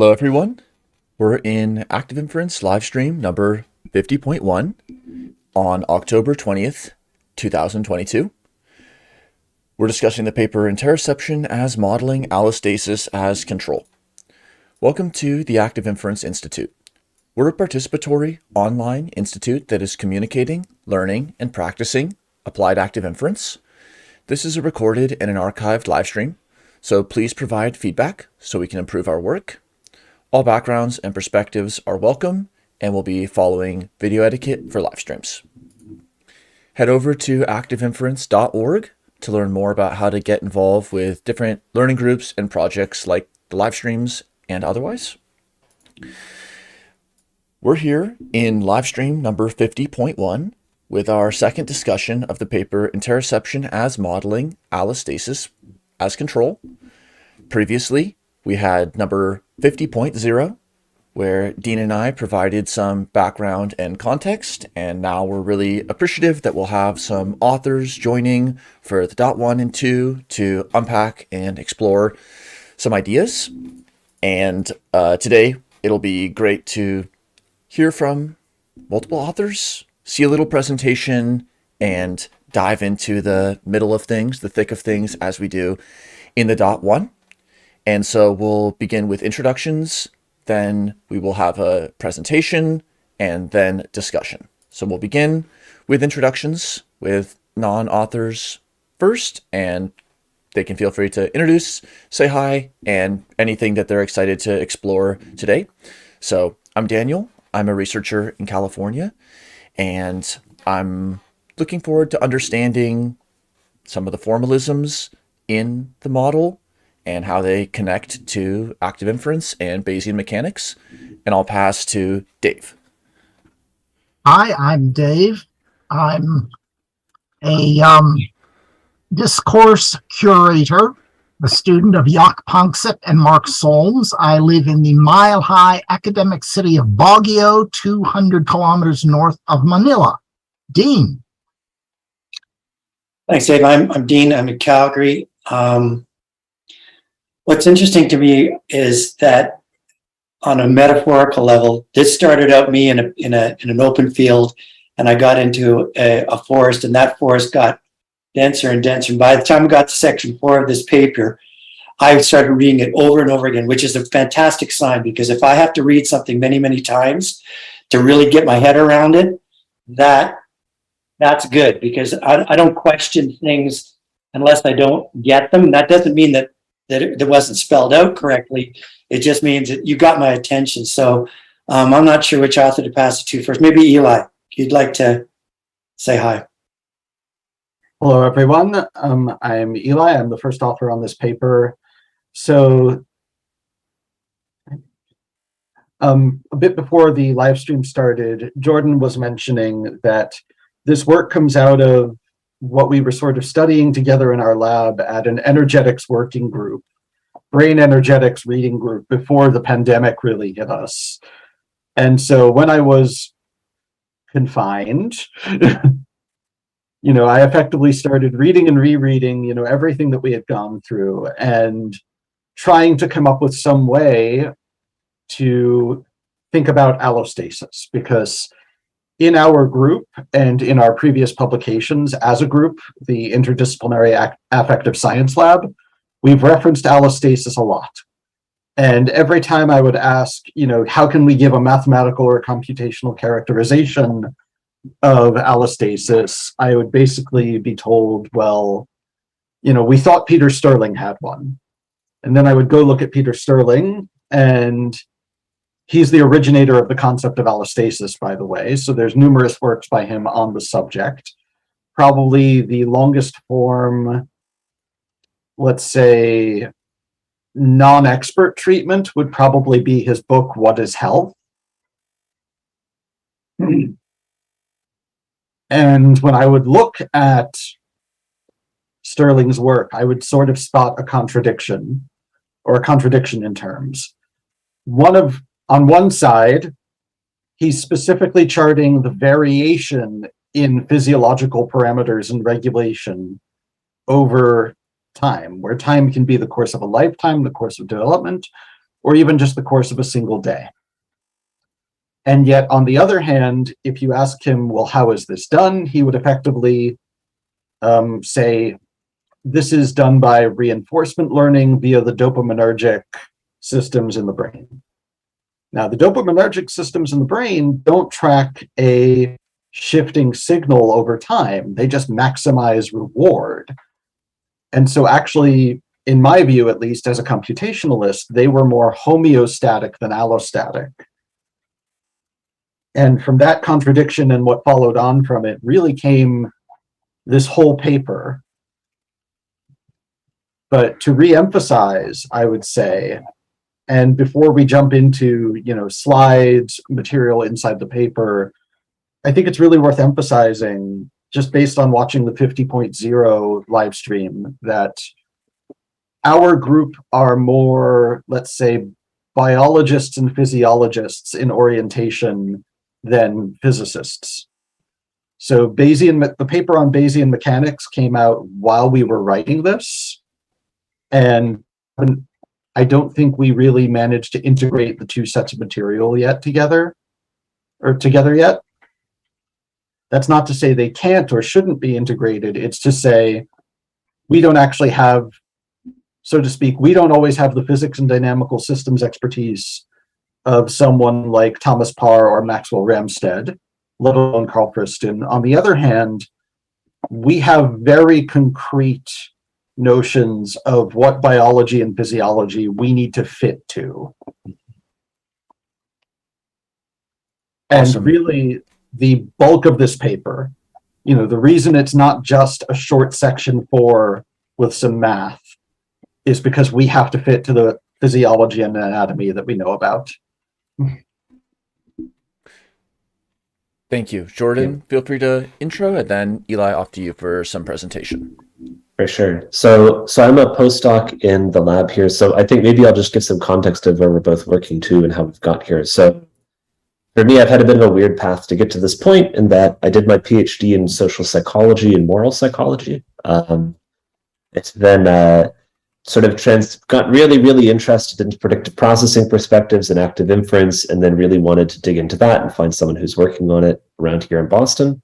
Hello everyone, we're in Active Inference Livestream number 50.1 on October 20th, 2022. We're discussing the paper Interoception as Modeling, Allostasis as Control. Welcome to the Active Inference Institute. We're a participatory online institute that is communicating, learning, and practicing applied active inference. This is a recorded and an archived livestream, so please provide feedback so we can improve our work. All backgrounds and perspectives are welcome, and we'll be following video etiquette for live streams. Head over to activeinference.org to learn more about how to get involved with different learning groups and projects like the live streams and otherwise. We're here in live stream number 50.1 with our second discussion of the paper Interoception as Modeling, Allostasis as Control. Previously, we had number 50.0, where Dean and I provided some background and context, and now we're really appreciative that we'll have some authors joining for the .1 and 2 to unpack and explore some ideas. And today, it'll be great to hear from multiple authors, see a little presentation, and dive into the middle of things, the thick of things, as we do in the .1. And so we'll begin with introductions, then we will have a presentation, and then discussion. So we'll begin with introductions with non-authors first, and they can feel free to introduce, say hi, and anything that they're excited to explore today. So I'm Daniel. I'm a researcher in California, and I'm looking forward to understanding some of the formalisms in the model and how they connect to active inference and Bayesian mechanics. And I'll pass to Dave. Hi, I'm Dave. I'm a discourse curator, a student of Jaak Panksepp and Mark Solms. I live in the mile-high academic city of Baguio, 200 kilometers north of Manila. Dean. Thanks, Dave. I'm Dean. I'm in Calgary. What's interesting to me is that on a metaphorical level, this started out me in an open field, and I got into a forest, and that forest got denser and denser. And by the time I got to section 4 of this paper, I started reading it over and over again, which is a fantastic sign, because if I have to read something many, many times to really get my head around it, that's good, because I don't question things unless I don't get them. That doesn't mean that it wasn't spelled out correctly. It just means that you got my attention. So I'm not sure which author to pass it to first. Maybe Eli, you'd like to say hi. Hello, everyone. I'm Eli. I'm the first author on this paper. So a bit before the live stream started, Jordan was mentioning that this work comes out of what we were sort of studying together in our lab at an energetics working group, brain energetics reading group, before the pandemic really hit us. And so when I was confined, I effectively started reading and rereading, everything that we had gone through and trying to come up with some way to think about allostasis, because in our group and in our previous publications as a group, the Interdisciplinary Affective Science Lab, we've referenced allostasis a lot. And every time I would ask, how can we give a mathematical or computational characterization of allostasis, I would basically be told, well, we thought Peter Stirling had one. And then I would go look at Peter Stirling, and he's the originator of the concept of allostasis, by the way. So there's numerous works by him on the subject. Probably the longest form, let's say, non-expert treatment would probably be his book, What is Health? And when I would look at Stirling's work, I would sort of spot a contradiction, or a contradiction in terms. On one side, he's specifically charting the variation in physiological parameters and regulation over time, where time can be the course of a lifetime, the course of development, or even just the course of a single day. And yet, on the other hand, if you ask him, well, how is this done? He would effectively say, this is done by reinforcement learning via the dopaminergic systems in the brain. Now, the dopaminergic systems in the brain don't track a shifting signal over time. They just maximize reward. And so actually, in my view, at least as a computationalist, they were more homeostatic than allostatic. And from that contradiction and what followed on from it really came this whole paper. But to re-emphasize, I would say, and before we jump into, slides, material inside the paper, I think it's really worth emphasizing, just based on watching the 50.0 live stream, that our group are more, let's say, biologists and physiologists in orientation than physicists. So the paper on Bayesian mechanics came out while we were writing this. And I don't think we really managed to integrate the two sets of material together yet. That's not to say they can't or shouldn't be integrated. It's to say we don't actually have, so to speak, we don't always have the physics and dynamical systems expertise of someone like Thomas Parr or Maxwell Ramstead, let alone Carl Friston. On the other hand, we have very concrete notions of what biology and physiology we need to fit to. Awesome. And really, the bulk of this paper, the reason it's not just a short section 4 with some math is because we have to fit to the physiology and anatomy that we know about. Thank you. Jordan, feel free to intro, and then Eli, off to you for some presentation. For sure. So I'm a postdoc in the lab here. So I think maybe I'll just give some context of where we're both working to and how we've got here. So for me, I've had a bit of a weird path to get to this point in that I did my PhD in social psychology and moral psychology. It's then got really, really interested in predictive processing perspectives and active inference, and then really wanted to dig into that and find someone who's working on it around here in Boston.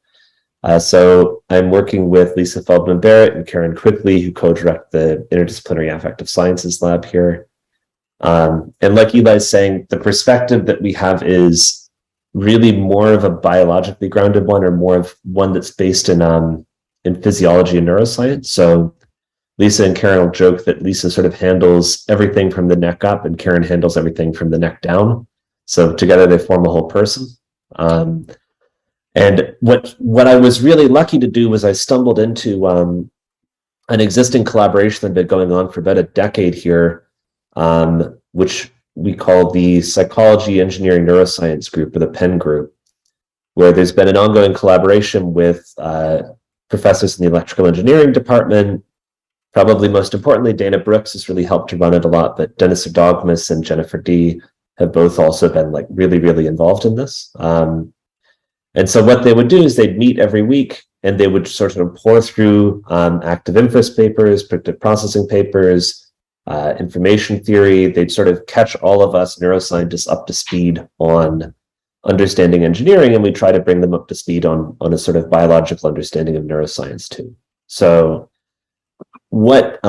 So I'm working with Lisa Feldman Barrett and Karen Quigley, who co-direct the Interdisciplinary Affective Sciences lab here. And like Eli's saying, the perspective that we have is really more of a biologically grounded one, or more of one that's based in physiology and neuroscience. So Lisa and Karen will joke that Lisa sort of handles everything from the neck up and Karen handles everything from the neck down. So together they form a whole person. And what I was really lucky to do was I stumbled into an existing collaboration that had been going on for about a decade here, which we call the Psychology, Engineering, Neuroscience Group, or the PEN Group, where there's been an ongoing collaboration with professors in the electrical engineering department. Probably most importantly, Dana Brooks has really helped to run it a lot, but Dennis Dogmas and Jennifer D have both also been really, really involved in this. And so what they would do is they'd meet every week and they would sort of pour through active inference papers, predictive processing papers, information theory. They'd sort of catch all of us neuroscientists up to speed on understanding engineering, and we try to bring them up to speed on a sort of biological understanding of neuroscience too. So what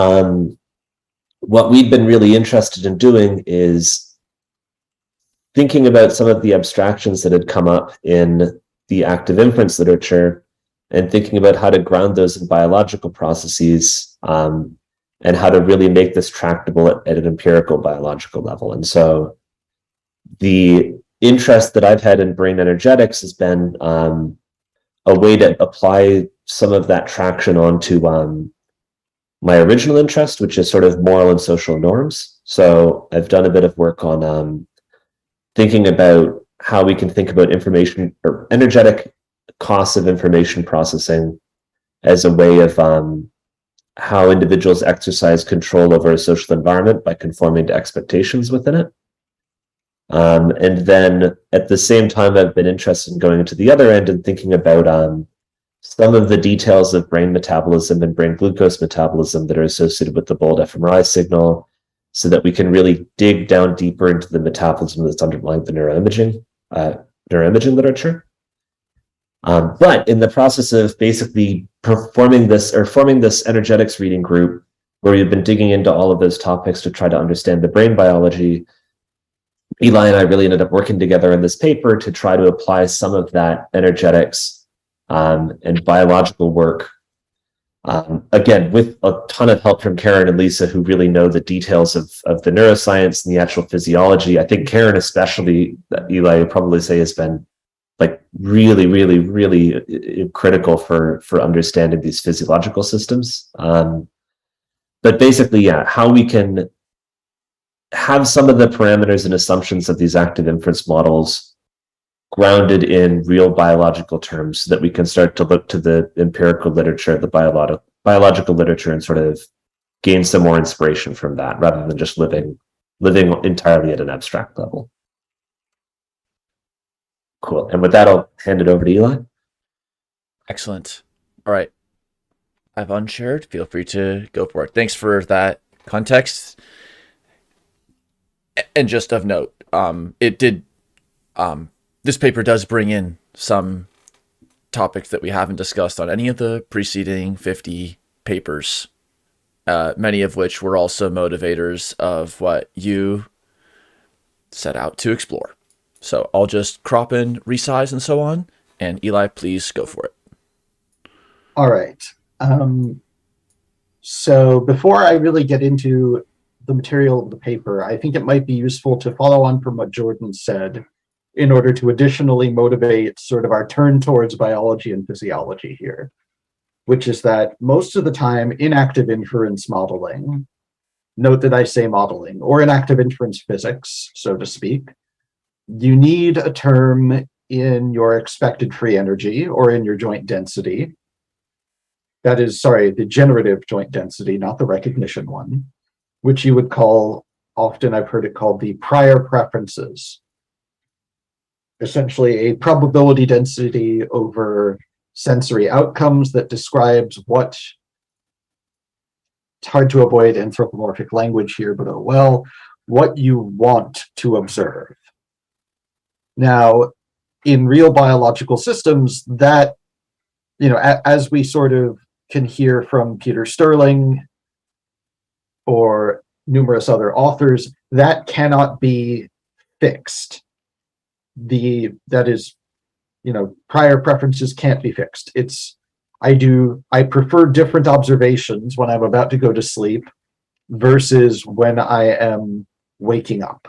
we've been really interested in doing is thinking about some of the abstractions that had come up in the active inference literature and thinking about how to ground those in biological processes, and how to really make this tractable at an empirical biological level. And so the interest that I've had in brain energetics has been a way to apply some of that traction onto my original interest, which is sort of moral and social norms. So I've done a bit of work on thinking about how we can think about information or energetic costs of information processing as a way of how individuals exercise control over a social environment by conforming to expectations within it. And then at the same time, I've been interested in going into the other end and thinking about some of the details of brain metabolism and brain glucose metabolism that are associated with the bold fMRI signal, so that we can really dig down deeper into the metabolism that's underlying the neuroimaging literature. But in the process of basically forming this energetics reading group, where we've been digging into all of those topics to try to understand the brain biology, Eli and I really ended up working together in this paper to try to apply some of that energetics and biological work, again, with a ton of help from Karen and Lisa, who really know the details of the neuroscience and the actual physiology. I think Karen especially, Eli would probably say, has been like really, really, really critical for understanding these physiological systems. But basically, yeah, how we can have some of the parameters and assumptions of these active inference models grounded in real biological terms, so that we can start to look to the empirical literature, the biological literature, and sort of gain some more inspiration from that, rather than just living entirely at an abstract level. Cool. And with that, I'll hand it over to Eli. Excellent. All right. I've unshared. Feel free to go for it. Thanks for that context. And just of note, this paper does bring in some topics that we haven't discussed on any of the preceding 50 papers, many of which were also motivators of what you set out to explore. So I'll just crop in, resize, and so on. And Eli, please go for it. All right. So before I really get into the material of the paper, I think it might be useful to follow on from what Jordan said in order to additionally motivate sort of our turn towards biology and physiology here, which is that most of the time in active inference modeling, note that I say modeling, or in active inference physics, so to speak, you need a term in your expected free energy or in your joint density. That is, sorry, the generative joint density, not the recognition one, which you would call, often I've heard it called the prior preferences. Essentially a probability density over sensory outcomes that describes what, it's hard to avoid anthropomorphic language here, but oh well, what you want to observe. Now, in real biological systems, that, as we sort of can hear from Peter Sterling or numerous other authors, that cannot be fixed. That is, prior preferences can't be fixed. I prefer different observations when I'm about to go to sleep versus when I am waking up.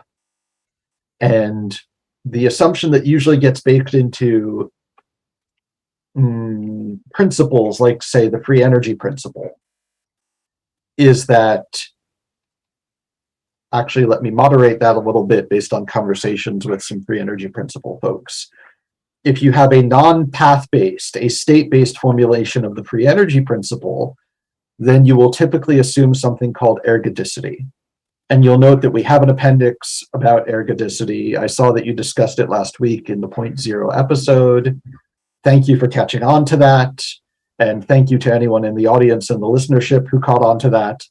And the assumption that usually gets baked into principles, like, say, the free energy principle, is that, actually, let me moderate that a little bit based on conversations with some free energy principle folks. If you have a non-path-based, a state-based formulation of the free energy principle, then you will typically assume something called ergodicity. And you'll note that we have an appendix about ergodicity. I saw that you discussed it last week in the 0.0 episode. Thank you for catching on to that. And thank you to anyone in the audience and the listenership who caught on to that.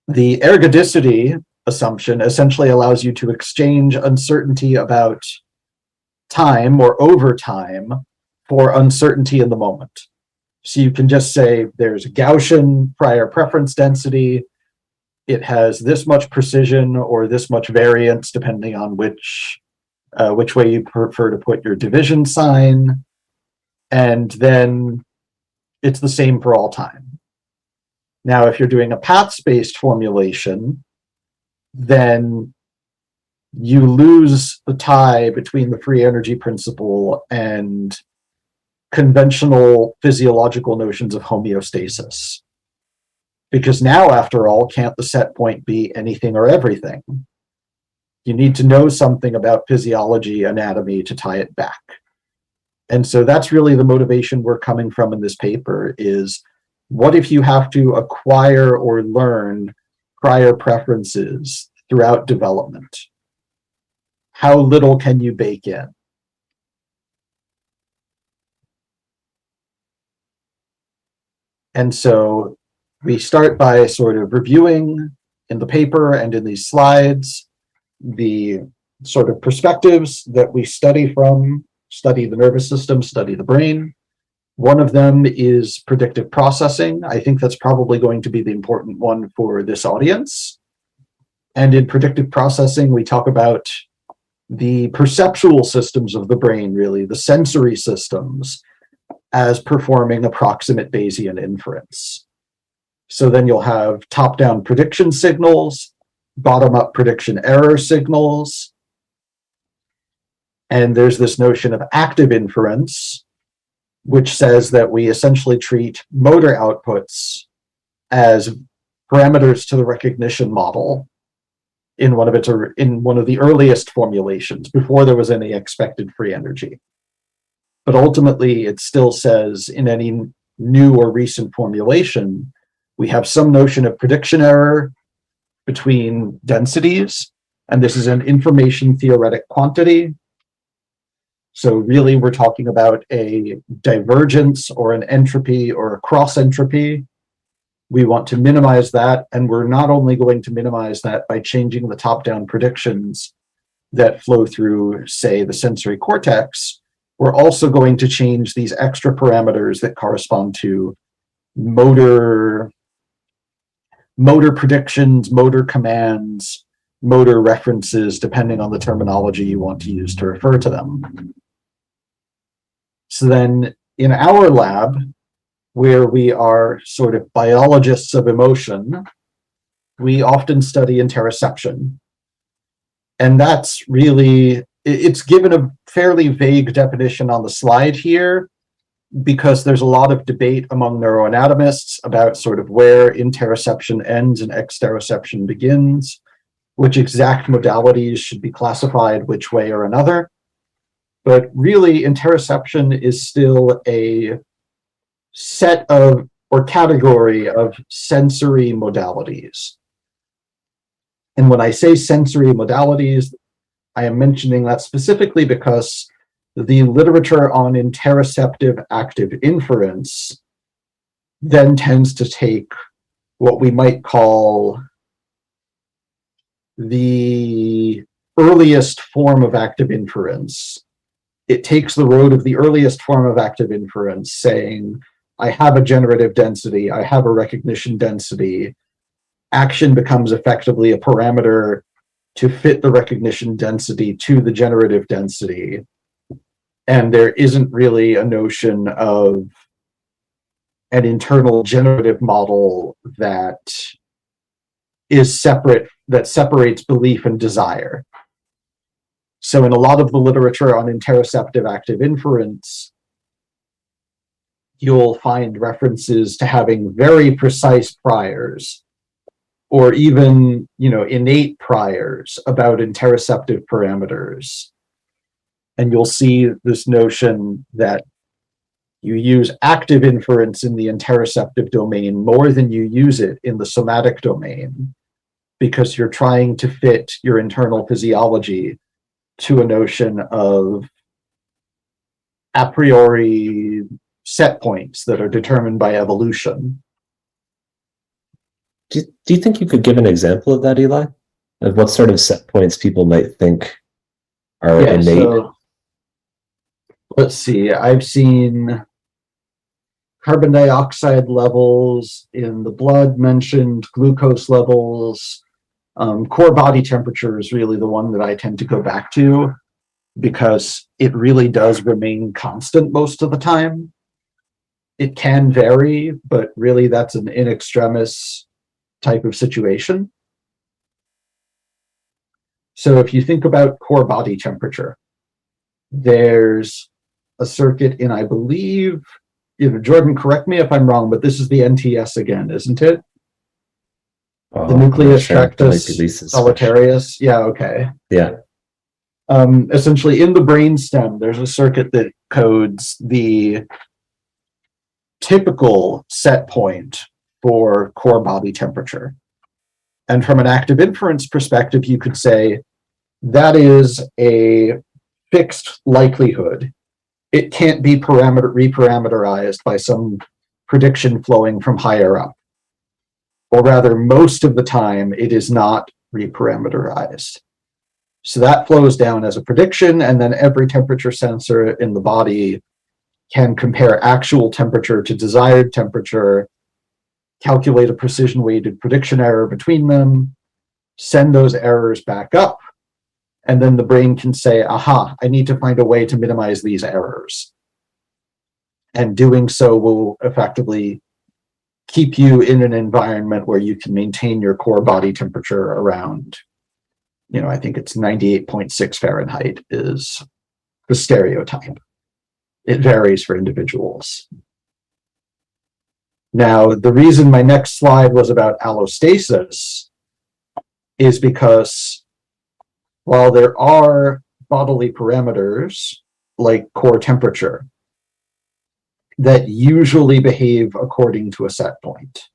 The ergodicity assumption essentially allows you to exchange uncertainty about time or over time for uncertainty in the moment. So you can just say there's a Gaussian prior preference density. It has this much precision or this much variance, depending on which way you prefer to put your division sign. And then it's the same for all time. Now, if you're doing a path-based formulation, then you lose the tie between the free energy principle and conventional physiological notions of homeostasis. Because now, after all, can't the set point be anything or everything? You need to know something about physiology, anatomy to tie it back. And so that's really the motivation we're coming from in this paper is, what if you have to acquire or learn prior preferences throughout development? How little can you bake in? And so we start by sort of reviewing in the paper and in these slides, the sort of perspectives that we study from, study the nervous system, study the brain. One of them is predictive processing. I think that's probably going to be the important one for this audience. And in predictive processing, we talk about the perceptual systems of the brain, really, the sensory systems, as performing approximate Bayesian inference. So then you'll have top-down prediction signals, bottom-up prediction error signals, and there's this notion of active inference, which says that we essentially treat motor outputs as parameters to the recognition model in one of the earliest formulations, before there was any expected free energy. But ultimately, it still says in any new or recent formulation, we have some notion of prediction error between densities, and this is an information theoretic quantity. So really, we're talking about a divergence or an entropy or a cross entropy. We want to minimize that, and we're not only going to minimize that by changing the top-down predictions that flow through, say, the sensory cortex, we're also going to change these extra parameters that correspond to motor predictions, motor commands, motor references, depending on the terminology you want to use to refer to them. So then in our lab, where we are sort of biologists of emotion, we often study interoception. And that's really, it's given a fairly vague definition on the slide here, because there's a lot of debate among neuroanatomists about sort of where interoception ends and exteroception begins, which exact modalities should be classified which way or another. But really, interoception is still a set of, or category of, sensory modalities. And when I say sensory modalities, I am mentioning that specifically because the literature on interoceptive active inference then tends to take what we might call the earliest form of active inference. It takes the road of the earliest form of active inference, saying, I have a generative density, I have a recognition density. Action becomes effectively a parameter to fit the recognition density to the generative density. And there isn't really a notion of an internal generative model that is separate, that separates belief and desire. So in a lot of the literature on interoceptive active inference, you'll find references to having very precise priors, or even, innate priors about interoceptive parameters. And you'll see this notion that you use active inference in the interoceptive domain more than you use it in the somatic domain, because you're trying to fit your internal physiology to a notion of a priori set points that are determined by evolution. Do you think you could give an example of that, Eli? Of what sort of set points people might think are innate? So, let's see, I've seen carbon dioxide levels in the blood mentioned, glucose levels. Core body temperature is really the one that I tend to go back to, because it really does remain constant most of the time. It can vary, but really that's an in extremis type of situation. So if you think about core body temperature, there's a circuit in, I believe, Jordan, correct me if I'm wrong, but this is the NTS again, isn't it? The nucleus tractus solitarius. Yeah, okay. Yeah. Essentially, in the brainstem, there's a circuit that codes the typical set point for core body temperature. And from an active inference perspective, you could say that is a fixed likelihood. It can't be reparameterized by some prediction flowing from higher up. or rather most of the time, it is not reparameterized. So that flows down as a prediction, and then every temperature sensor in the body can compare actual temperature to desired temperature, calculate a precision-weighted prediction error between them, send those errors back up, and then the brain can say, aha, I need to find a way to minimize these errors. And doing so will effectively keep you in an environment where you can maintain your core body temperature around, I think it's 98.6 Fahrenheit is the stereotype. It varies for individuals. Now, the reason my next slide was about allostasis is because while there are bodily parameters like core temperature that usually behave according to a set point,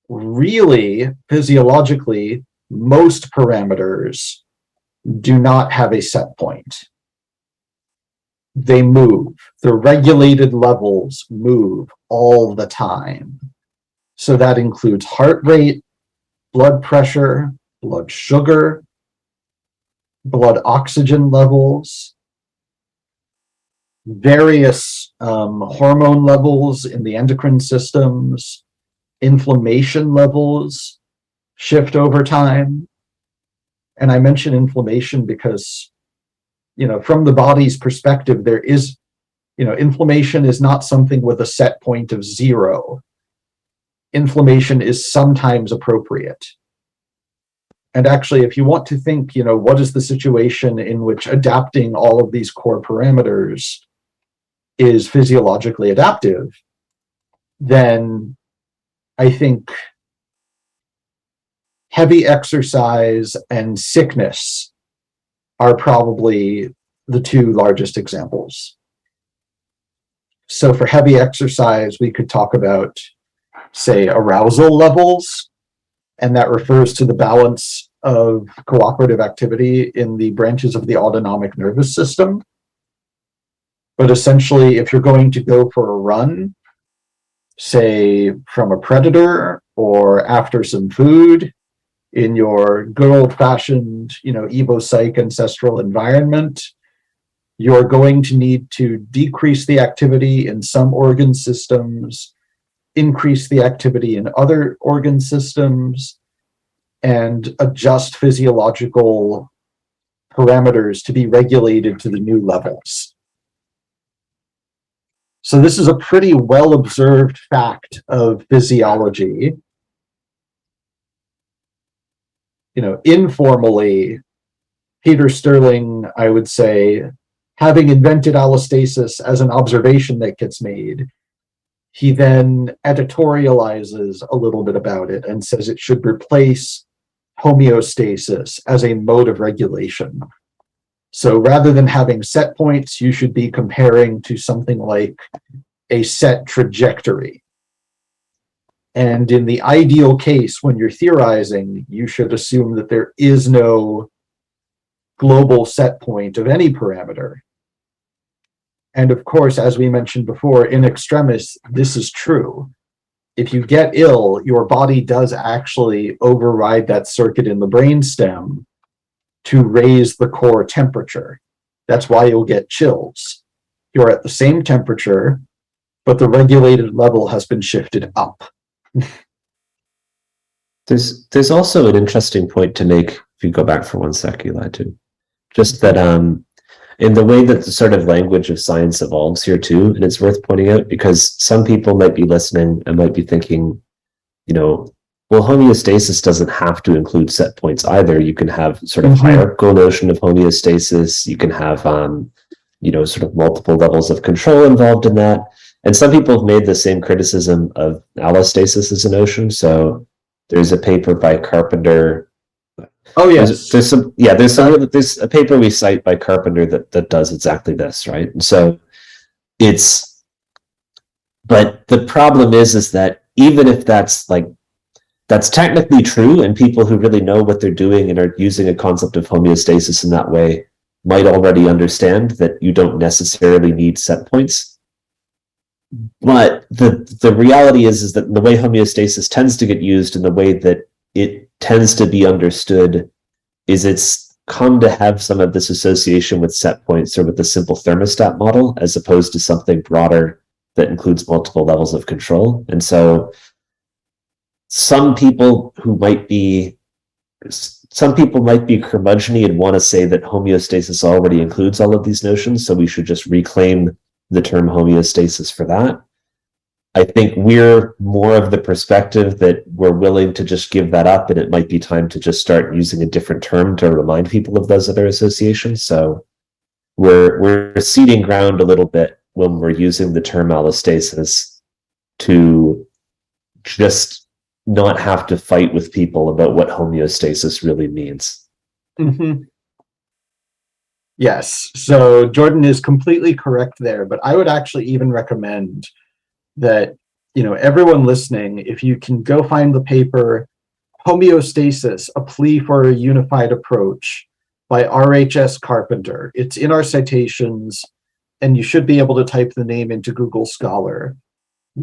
really, physiologically, most parameters do not have a set point. They move. The regulated levels move all the time. So that includes heart rate, blood pressure, blood sugar, blood oxygen levels, various hormone levels in the endocrine systems, inflammation levels shift over time. And I mention inflammation because, from the body's perspective, there is, inflammation is not something with a set point of 0. Inflammation is sometimes appropriate. And actually, if you want to think, what is the situation in which adapting all of these core parameters is physiologically adaptive, then I think heavy exercise and sickness are probably the two largest examples. So for heavy exercise, we could talk about, say, arousal levels, and that refers to the balance of cooperative activity in the branches of the autonomic nervous system. But essentially, if you're going to go for a run, say from a predator or after some food, in your good old-fashioned, evo-psych ancestral environment, you're going to need to decrease the activity in some organ systems, increase the activity in other organ systems, and adjust physiological parameters to be regulated to the new levels. So this is a pretty well-observed fact of physiology. Informally, Peter Stirling, I would say, having invented allostasis as an observation that gets made, he then editorializes a little bit about it and says it should replace homeostasis as a mode of regulation. So rather than having set points, you should be comparing to something like a set trajectory. And in the ideal case, when you're theorizing, you should assume that there is no global set point of any parameter. And of course, as we mentioned before, in extremis, this is true. If you get ill, your body does actually override that circuit in the brainstem to raise the core temperature. That's why you'll get chills. You're at the same temperature, but the regulated level has been shifted up. There's also an interesting point to make, if you go back for 1 sec, Eli, too. Just that in the way that the sort of language of science evolves here too, and it's worth pointing out because some people might be listening and might be thinking, well, homeostasis doesn't have to include set points either. You can have sort of hierarchical notion of homeostasis. You can have, sort of multiple levels of control involved in that. And some people have made the same criticism of allostasis as a notion. So there's a paper by Carpenter. Oh yes, there's a paper we cite by Carpenter that does exactly this, right? And so but the problem is that even if that's technically true, and people who really know what they're doing and are using a concept of homeostasis in that way might already understand that you don't necessarily need set points. But the reality is that the way homeostasis tends to get used and the way that it tends to be understood is it's come to have some of this association with set points or with the simple thermostat model, as opposed to something broader that includes multiple levels of control. And so some people might be curmudgeony and want to say that homeostasis already includes all of these notions, so we should just reclaim the term homeostasis for that. I think we're more of the perspective that we're willing to just give that up, and it might be time to just start using a different term to remind people of those other associations. So we're ceding ground a little bit when we're using the term allostasis to just not have to fight with people about what homeostasis really means. Mm-hmm. Yes, so Jordan is completely correct there, but I would actually even recommend that, everyone listening, if you can go find the paper Homeostasis, A Plea for a Unified Approach by R.H.S. Carpenter. It's in our citations, and you should be able to type the name into Google Scholar.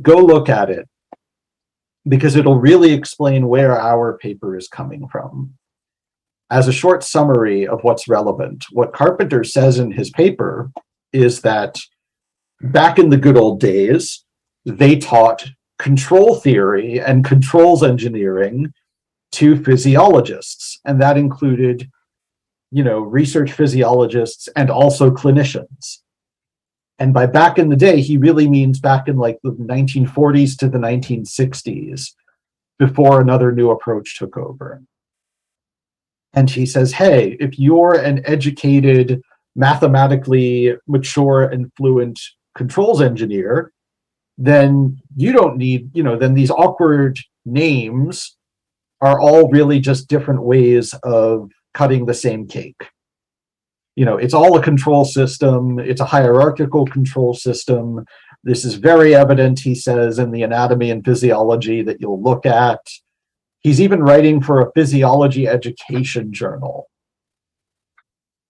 Go look at it, because it'll really explain where our paper is coming from. As a short summary of what's relevant, what Carpenter says in his paper is that back in the good old days, they taught control theory and controls engineering to physiologists, and that included, research physiologists and also clinicians. And by back in the day, he really means back in like the 1940s to the 1960s, before another new approach took over. And he says, hey, if you're an educated, mathematically mature and fluent controls engineer, then you don't need, then these awkward names are all really just different ways of cutting the same cake. It's all a control system. It's a hierarchical control system. This is very evident, he says, in the anatomy and physiology that you'll look at. He's even writing for a physiology education journal.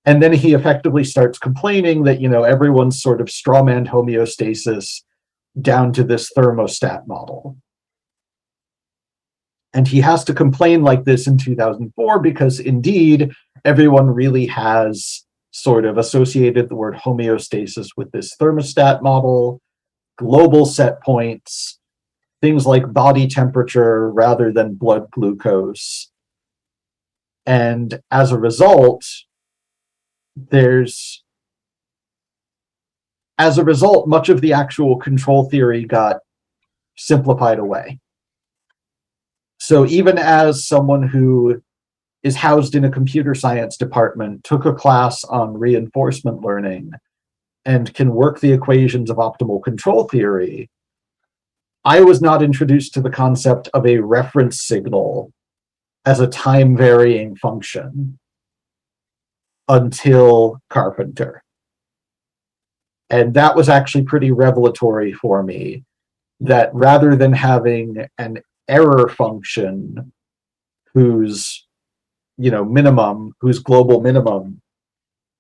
And then he effectively starts complaining that, everyone's sort of strawman homeostasis down to this thermostat model. And he has to complain like this in 2004 because indeed, everyone really has sort of associated the word homeostasis with this thermostat model, global set points, things like body temperature rather than blood glucose. And as a result, much of the actual control theory got simplified away. So even as someone who is housed in a computer science department, took a class on reinforcement learning, and can work the equations of optimal control theory, I was not introduced to the concept of a reference signal as a time-varying function until Carpenter. And that was actually pretty revelatory for me, that rather than having an error function whose global minimum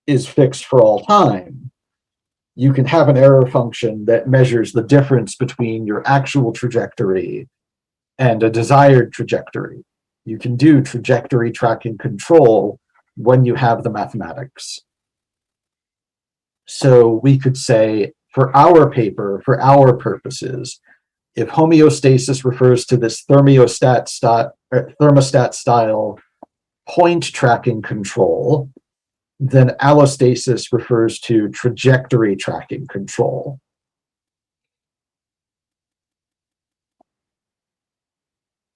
is fixed for all time, you can have an error function that measures the difference between your actual trajectory and a desired trajectory. You can do trajectory tracking control when you have the mathematics. So we could say, for our paper, for our purposes, if homeostasis refers to this thermostat style point tracking control, then allostasis refers to trajectory tracking control.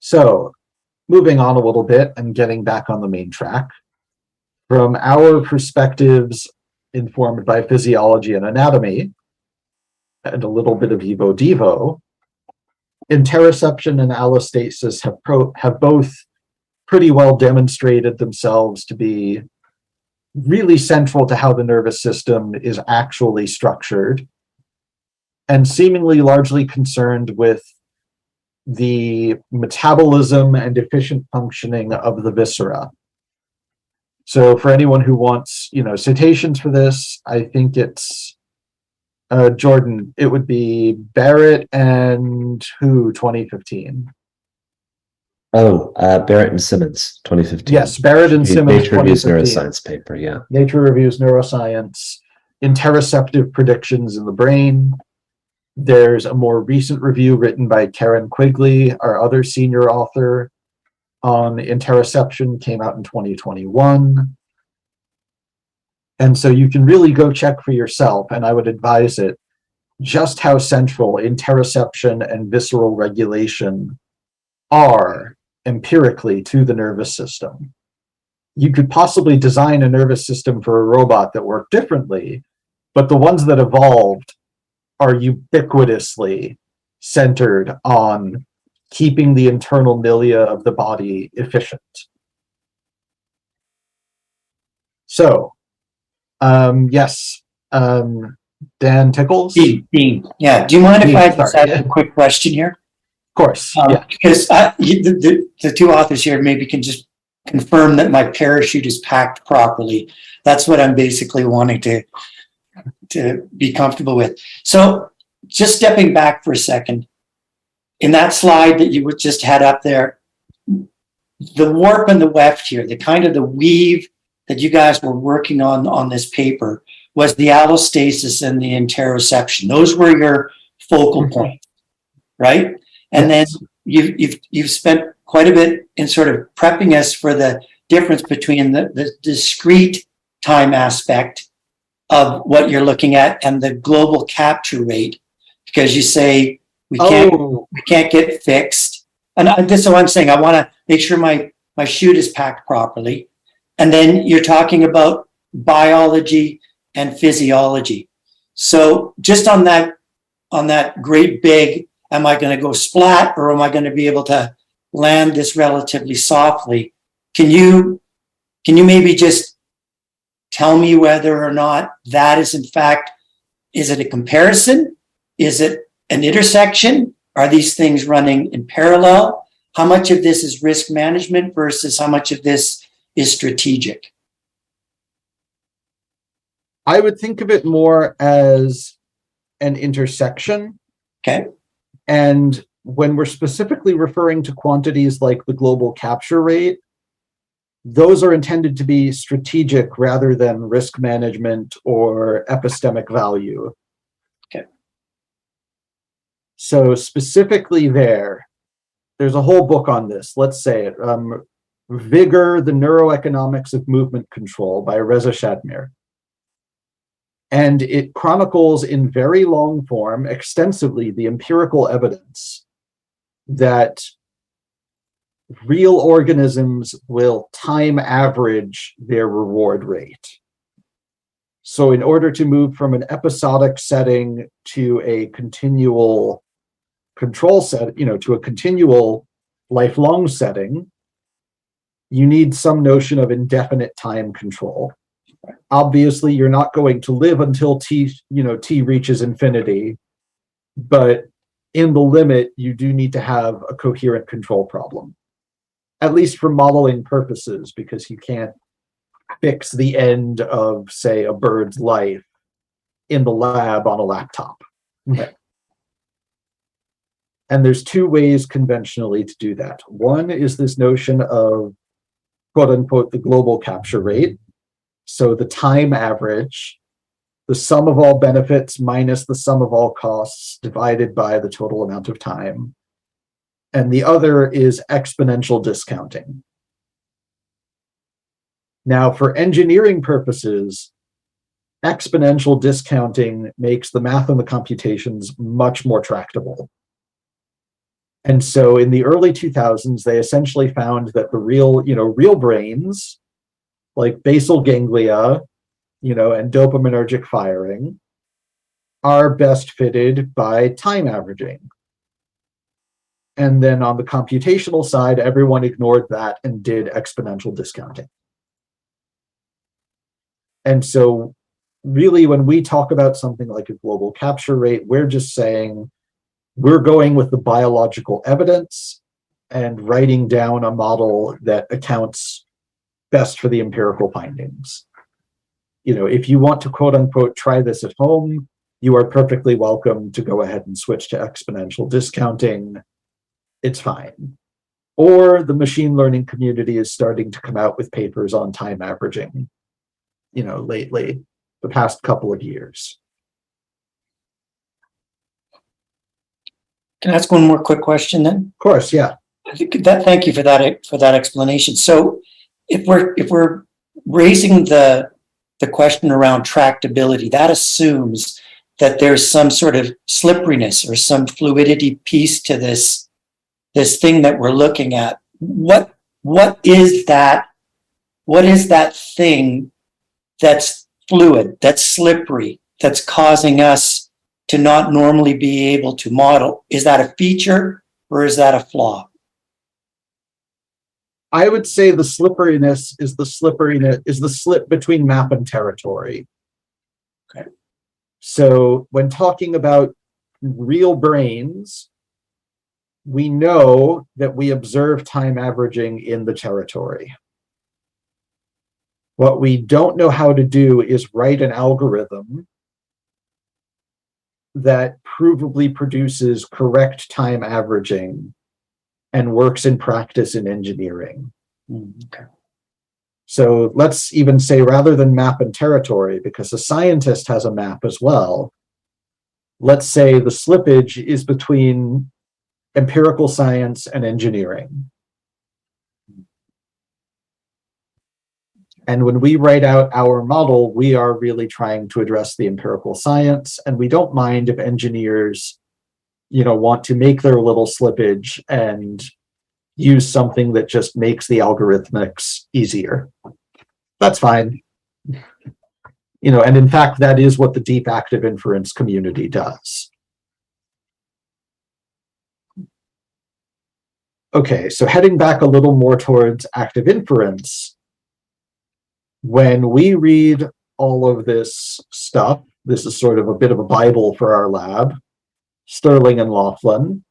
So, moving on a little bit and getting back on the main track, from our perspectives informed by physiology and anatomy, and a little bit of evo-devo, interoception and allostasis have both pretty well demonstrated themselves to be really central to how the nervous system is actually structured, and seemingly largely concerned with the metabolism and efficient functioning of the viscera. So for anyone who wants, citations for this, I think it's Jordan, it would be Barrett and who, 2015? Oh, Barrett and Simmons, 2015. Yes, Barrett and Simmons, Nature Reviews 2015. Neuroscience paper, yeah. Nature Reviews Neuroscience, interoceptive predictions in the brain. There's a more recent review written by Karen Quigley, our other senior author, on interoception, came out in 2021. And so you can really go check for yourself, and I would advise it, just how central interoception and visceral regulation are empirically to the nervous system. You could possibly design a nervous system for a robot that worked differently, but the ones that evolved are ubiquitously centered on keeping the internal milieu of the body efficient. So, yes, Dan Tickles? Dean, yeah. Do you mind if Dean, I just sorry. ask a quick question here? Of course, yeah. Because the two authors here maybe can just confirm that my parachute is packed properly. That's what I'm basically wanting to be comfortable with. So just stepping back for a second, in that slide that you just had up there, the warp and the weft here, the kind of the weave that you guys were working on this paper was the allostasis and the interoception. Those were your focal points, right? And then you've spent quite a bit in sort of prepping us for the difference between the discrete time aspect of what you're looking at and the global capture rate, because you say we can't get fixed. And this is what I'm saying. I want to make sure my chute is packed properly. And then you're talking about biology and physiology. So just on that great big, am I going to go splat or am I going to be able to land this relatively softly? Can you maybe just tell me whether or not that is in fact, is it a comparison? Is it an intersection? Are these things running in parallel? How much of this is risk management versus how much of this is strategic? I would think of it more as an intersection. Okay. And when we're specifically referring to quantities like the global capture rate, those are intended to be strategic rather than risk management or epistemic value. Okay. So specifically there's a whole book on this. Let's say it. Vigor, the Neuroeconomics of Movement Control by Reza Shadmir. And it chronicles in very long form, extensively, the empirical evidence that real organisms will time average their reward rate. So in order to move from an episodic setting to a continual control set, to a continual lifelong setting, you need some notion of indefinite time control. Obviously, you're not going to live until t reaches infinity, but in the limit, you do need to have a coherent control problem, at least for modeling purposes, because you can't fix the end of, say, a bird's life in the lab on a laptop. Okay. And there's two ways conventionally to do that. One is this notion of, quote unquote, the global capture rate. So the time average, the sum of all benefits minus the sum of all costs divided by the total amount of time. And the other is exponential discounting. Now, for engineering purposes, exponential discounting makes the math and the computations much more tractable. And so in the early 2000s, they essentially found that the real brains, like basal ganglia, and dopaminergic firing, are best fitted by time averaging. And then on the computational side, everyone ignored that and did exponential discounting. And so really, when we talk about something like a global capture rate, we're just saying we're going with the biological evidence and writing down a model that accounts best for the empirical findings. If you want to, quote unquote, try this at home, you are perfectly welcome to go ahead and switch to exponential discounting. It's fine. Or the machine learning community is starting to come out with papers on time averaging, lately, the past couple of years. Can I ask one more quick question then? Of course, yeah. I think thank you for that explanation. So if we're raising the question around tractability, that assumes that there's some sort of slipperiness or some fluidity piece to this thing that we're looking at. What is that thing that's fluid, that's slippery, that's causing us to not normally be able to model? Is that a feature or is that a flaw? I would say the slipperiness is the slip between map and territory. Okay. So when talking about real brains, we know that we observe time averaging in the territory. What we don't know how to do is write an algorithm that provably produces correct time averaging and works in practice in engineering. Okay. So let's even say, rather than map and territory, because a scientist has a map as well, let's say the slippage is between empirical science and engineering. And when we write out our model, we are really trying to address the empirical science, and we don't mind if engineers, want to make their little slippage and use something that just makes the algorithmics easier. That's fine. And in fact, that is what the deep active inference community does. Okay, so heading back a little more towards active inference, when we read all of this stuff, this is sort of a bit of a Bible for our lab, Sterling and Laughlin.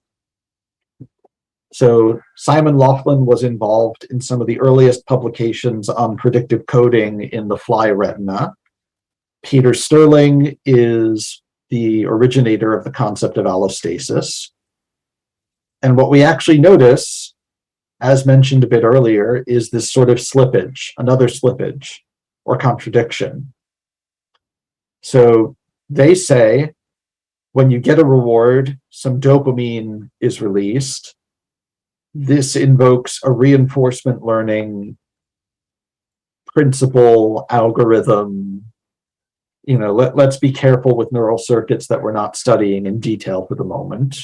So Simon Laughlin was involved in some of the earliest publications on predictive coding in the fly retina. Peter Sterling is the originator of the concept of allostasis. And what we actually notice, as mentioned a bit earlier, is this sort of slippage, another slippage or contradiction. So they say, when you get a reward, some dopamine is released. This invokes a reinforcement learning principle, algorithm. Let's be careful with neural circuits that we're not studying in detail for the moment.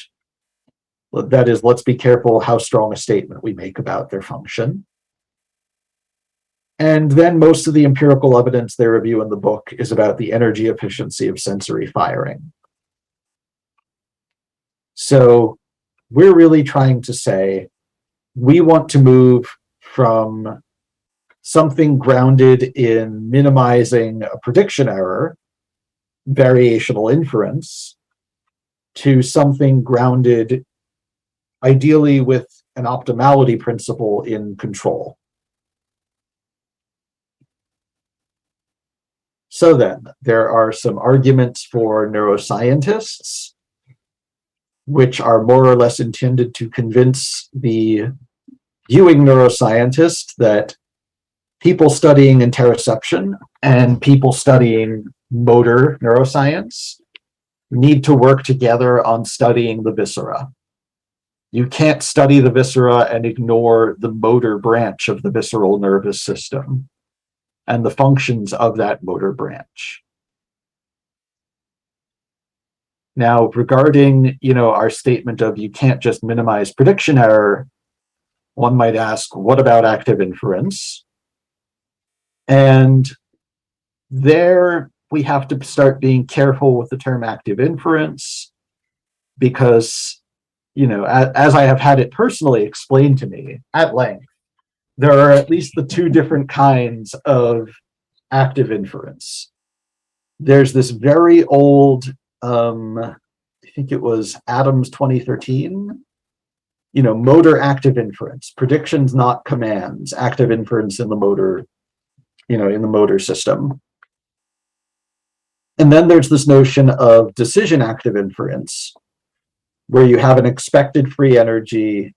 That is, let's be careful how strong a statement we make about their function. And then most of the empirical evidence they review in the book is about the energy efficiency of sensory firing. So we're really trying to say, we want to move from something grounded in minimizing a prediction error, variational inference, to something grounded ideally with an optimality principle in control. So then, there are some arguments for neuroscientists, which are more or less intended to convince the viewing neuroscientist that people studying interoception and people studying motor neuroscience need to work together on studying the viscera. You can't study the viscera and ignore the motor branch of the visceral nervous system and the functions of that motor branch. Now, regarding, our statement of you can't just minimize prediction error, one might ask, what about active inference? And there we have to start being careful with the term active inference because, as I have had it personally explained to me at length, there are at least the two different kinds of active inference. There's this very old, I think it was Adams 2013, motor active inference, predictions, not commands, active inference in the motor, in the motor system. And then there's this notion of decision active inference, where you have an expected free energy,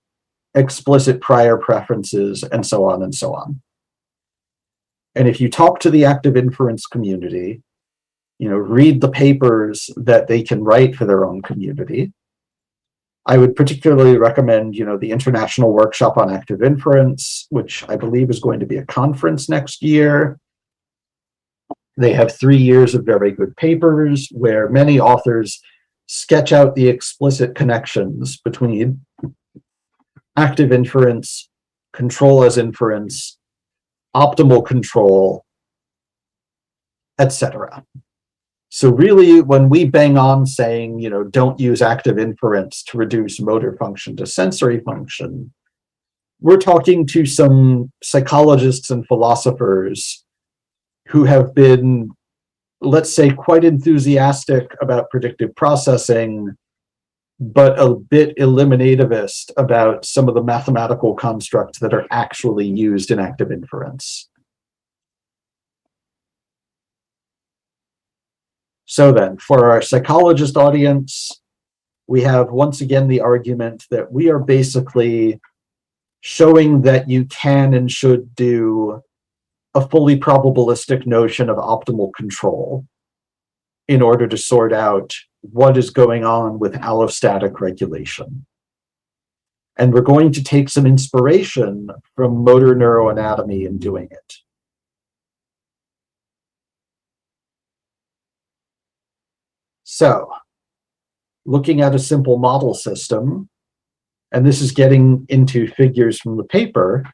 explicit prior preferences, and so on and so on. And if you talk to the active inference community, read the papers that they can write for their own community. I would particularly recommend, the International Workshop on Active Inference, which I believe is going to be a conference next year. They have 3 years of very good papers where many authors sketch out the explicit connections between active inference, control as inference, optimal control, etc. So really, when we bang on saying, don't use active inference to reduce motor function to sensory function, we're talking to some psychologists and philosophers who have been, let's say, quite enthusiastic about predictive processing, but a bit eliminativist about some of the mathematical constructs that are actually used in active inference. So then, for our psychologist audience, we have once again the argument that we are basically showing that you can and should do a fully probabilistic notion of optimal control in order to sort out what is going on with allostatic regulation. And we're going to take some inspiration from motor neuroanatomy in doing it. So, looking at a simple model system, and this is getting into figures from the paper,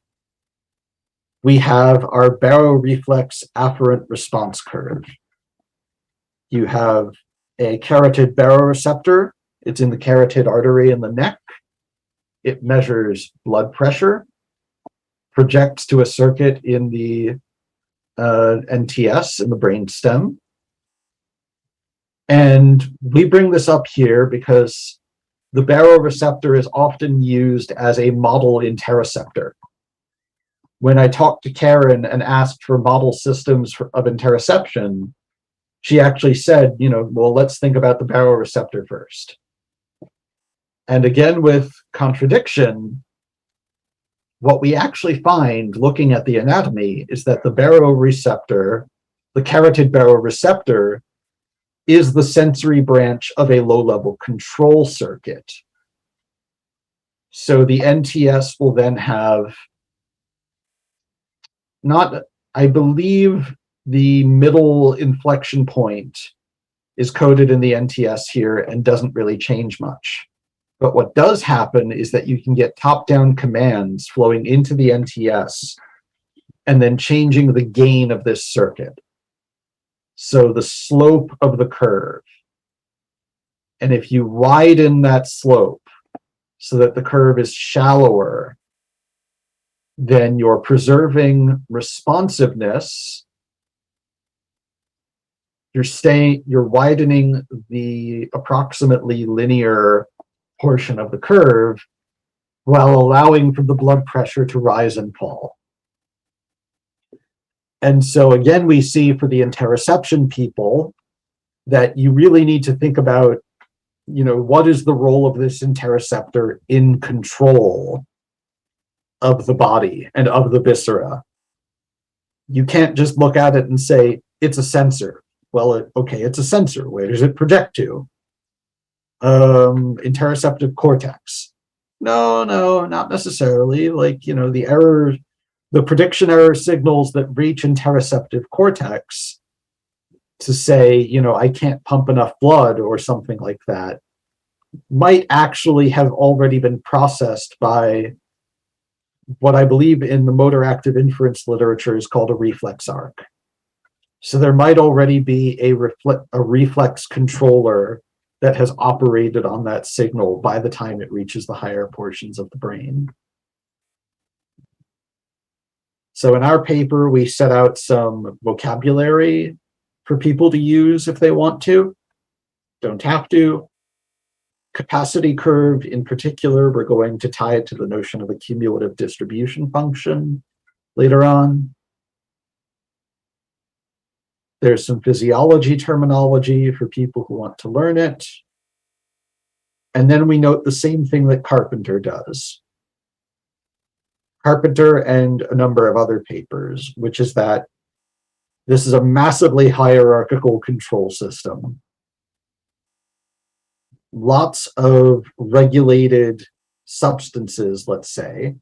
we have our baroreflex afferent response curve. You have a carotid baroreceptor. It's in the carotid artery in the neck. It measures blood pressure, projects to a circuit in the NTS, in the brain stem. And we bring this up here because the baroreceptor is often used as a model interoceptor. When I talked to Karen and asked for model systems of interoception, she actually said, well, let's think about the baroreceptor first. And again, with contradiction, what we actually find looking at the anatomy is that the baroreceptor, the carotid baroreceptor, is the sensory branch of a low-level control circuit. So the NTS will then have I believe the middle inflection point is coded in the NTS here and doesn't really change much. But what does happen is that you can get top-down commands flowing into the NTS and then changing the gain of this circuit. So the slope of the curve. And if you widen that slope so that the curve is shallower, then you're preserving responsiveness. You're widening the approximately linear portion of the curve while allowing for the blood pressure to rise and fall. And so again, we see for the interoception people that you really need to think about, what is the role of this interoceptor in control of the body and of the viscera. You can't just look at it and say, it's a sensor. Well, okay, it's a sensor. Where does it project to? Interoceptive cortex. No, not necessarily. The prediction error signals that reach interoceptive cortex to say, I can't pump enough blood or something like that, might actually have already been processed by what I believe in the motor active inference literature is called a reflex arc. So there might already be a reflex controller that has operated on that signal by the time it reaches the higher portions of the brain. So in our paper, we set out some vocabulary for people to use if they want to. Don't have to. Capacity curve, in particular, we're going to tie it to the notion of a cumulative distribution function later on. There's some physiology terminology for people who want to learn it. And then we note the same thing that Carpenter does. Carpenter and a number of other papers, which is that this is a massively hierarchical control system. Lots of regulated substances, let's say,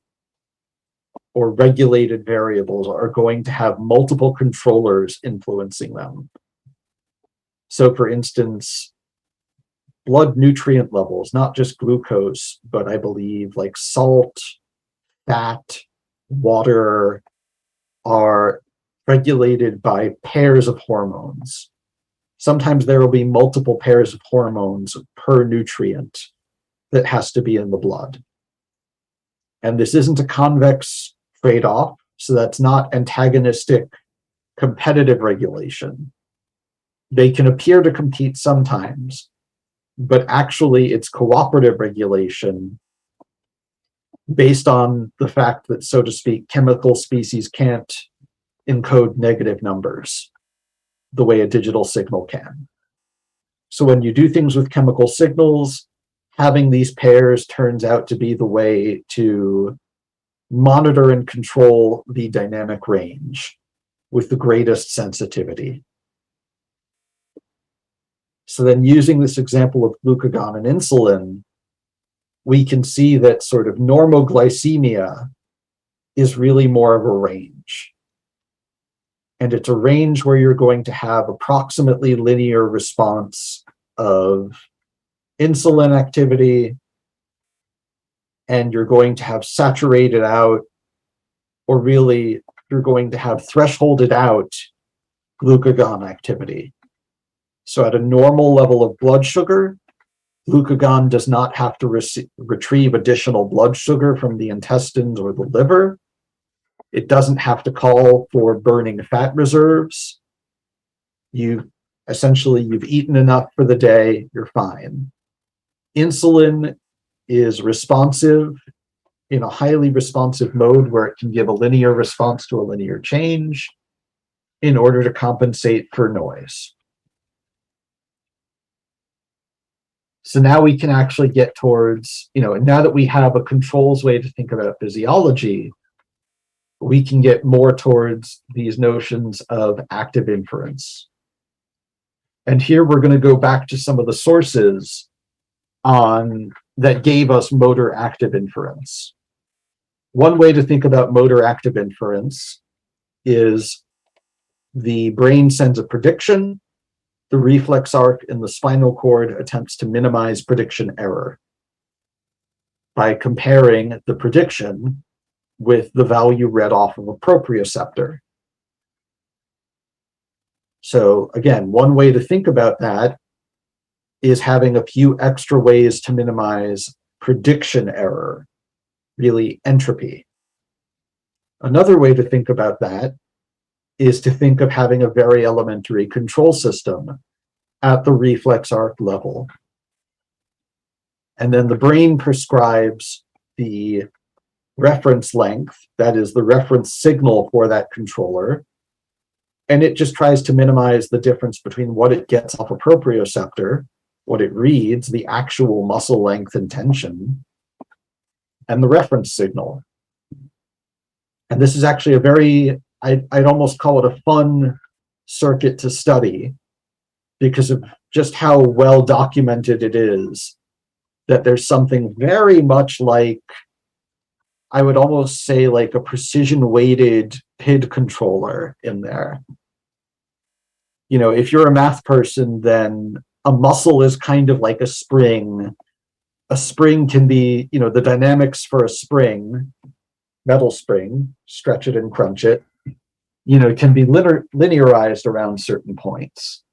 or regulated variables are going to have multiple controllers influencing them. So for instance, blood nutrient levels, not just glucose, but I believe like salt, fat, water, are regulated by pairs of hormones. Sometimes there will be multiple pairs of hormones per nutrient that has to be in the blood. And this isn't a convex trade-off, so that's not antagonistic competitive regulation. They can appear to compete sometimes, but actually it's cooperative regulation based on the fact that, so to speak, chemical species can't encode negative numbers the way a digital signal can. So when you do things with chemical signals, having these pairs turns out to be the way to monitor and control the dynamic range with the greatest sensitivity. So then using this example of glucagon and insulin, we can see that sort of normoglycemia is really more of a range. And it's a range where you're going to have approximately linear response of insulin activity, and you're going to have saturated out, or really you're going to have thresholded out glucagon activity. So at a normal level of blood sugar, glucagon does not have to retrieve additional blood sugar from the intestines or the liver. It doesn't have to call for burning fat reserves. You've eaten enough for the day, you're fine. Insulin is responsive in a highly responsive mode where it can give a linear response to a linear change in order to compensate for noise. So now we can actually get towards, now that we have a controls way to think about physiology, we can get more towards these notions of active inference. And here we're going to go back to some of the sources that gave us motor active inference. One way to think about motor active inference is the brain sends a prediction, the reflex arc in the spinal cord attempts to minimize prediction error by comparing the prediction with the value read off of a proprioceptor. So again, one way to think about that is having a few extra ways to minimize prediction error, really entropy. Another way to think about that is to think of having a very elementary control system at the reflex arc level. And then the brain prescribes the reference length, that is the reference signal for that controller, and it just tries to minimize the difference between what it gets off a proprioceptor, what it reads, the actual muscle length and tension, and the reference signal. And this is actually a very, I'd almost call it a fun circuit to study because of just how well documented it is that there's something very much like, I would almost say like a precision weighted PID controller in there. If you're a math person, then a muscle is kind of like a spring. A spring can be, the dynamics for a spring, metal spring, stretch it and crunch it, can be linearized around certain points.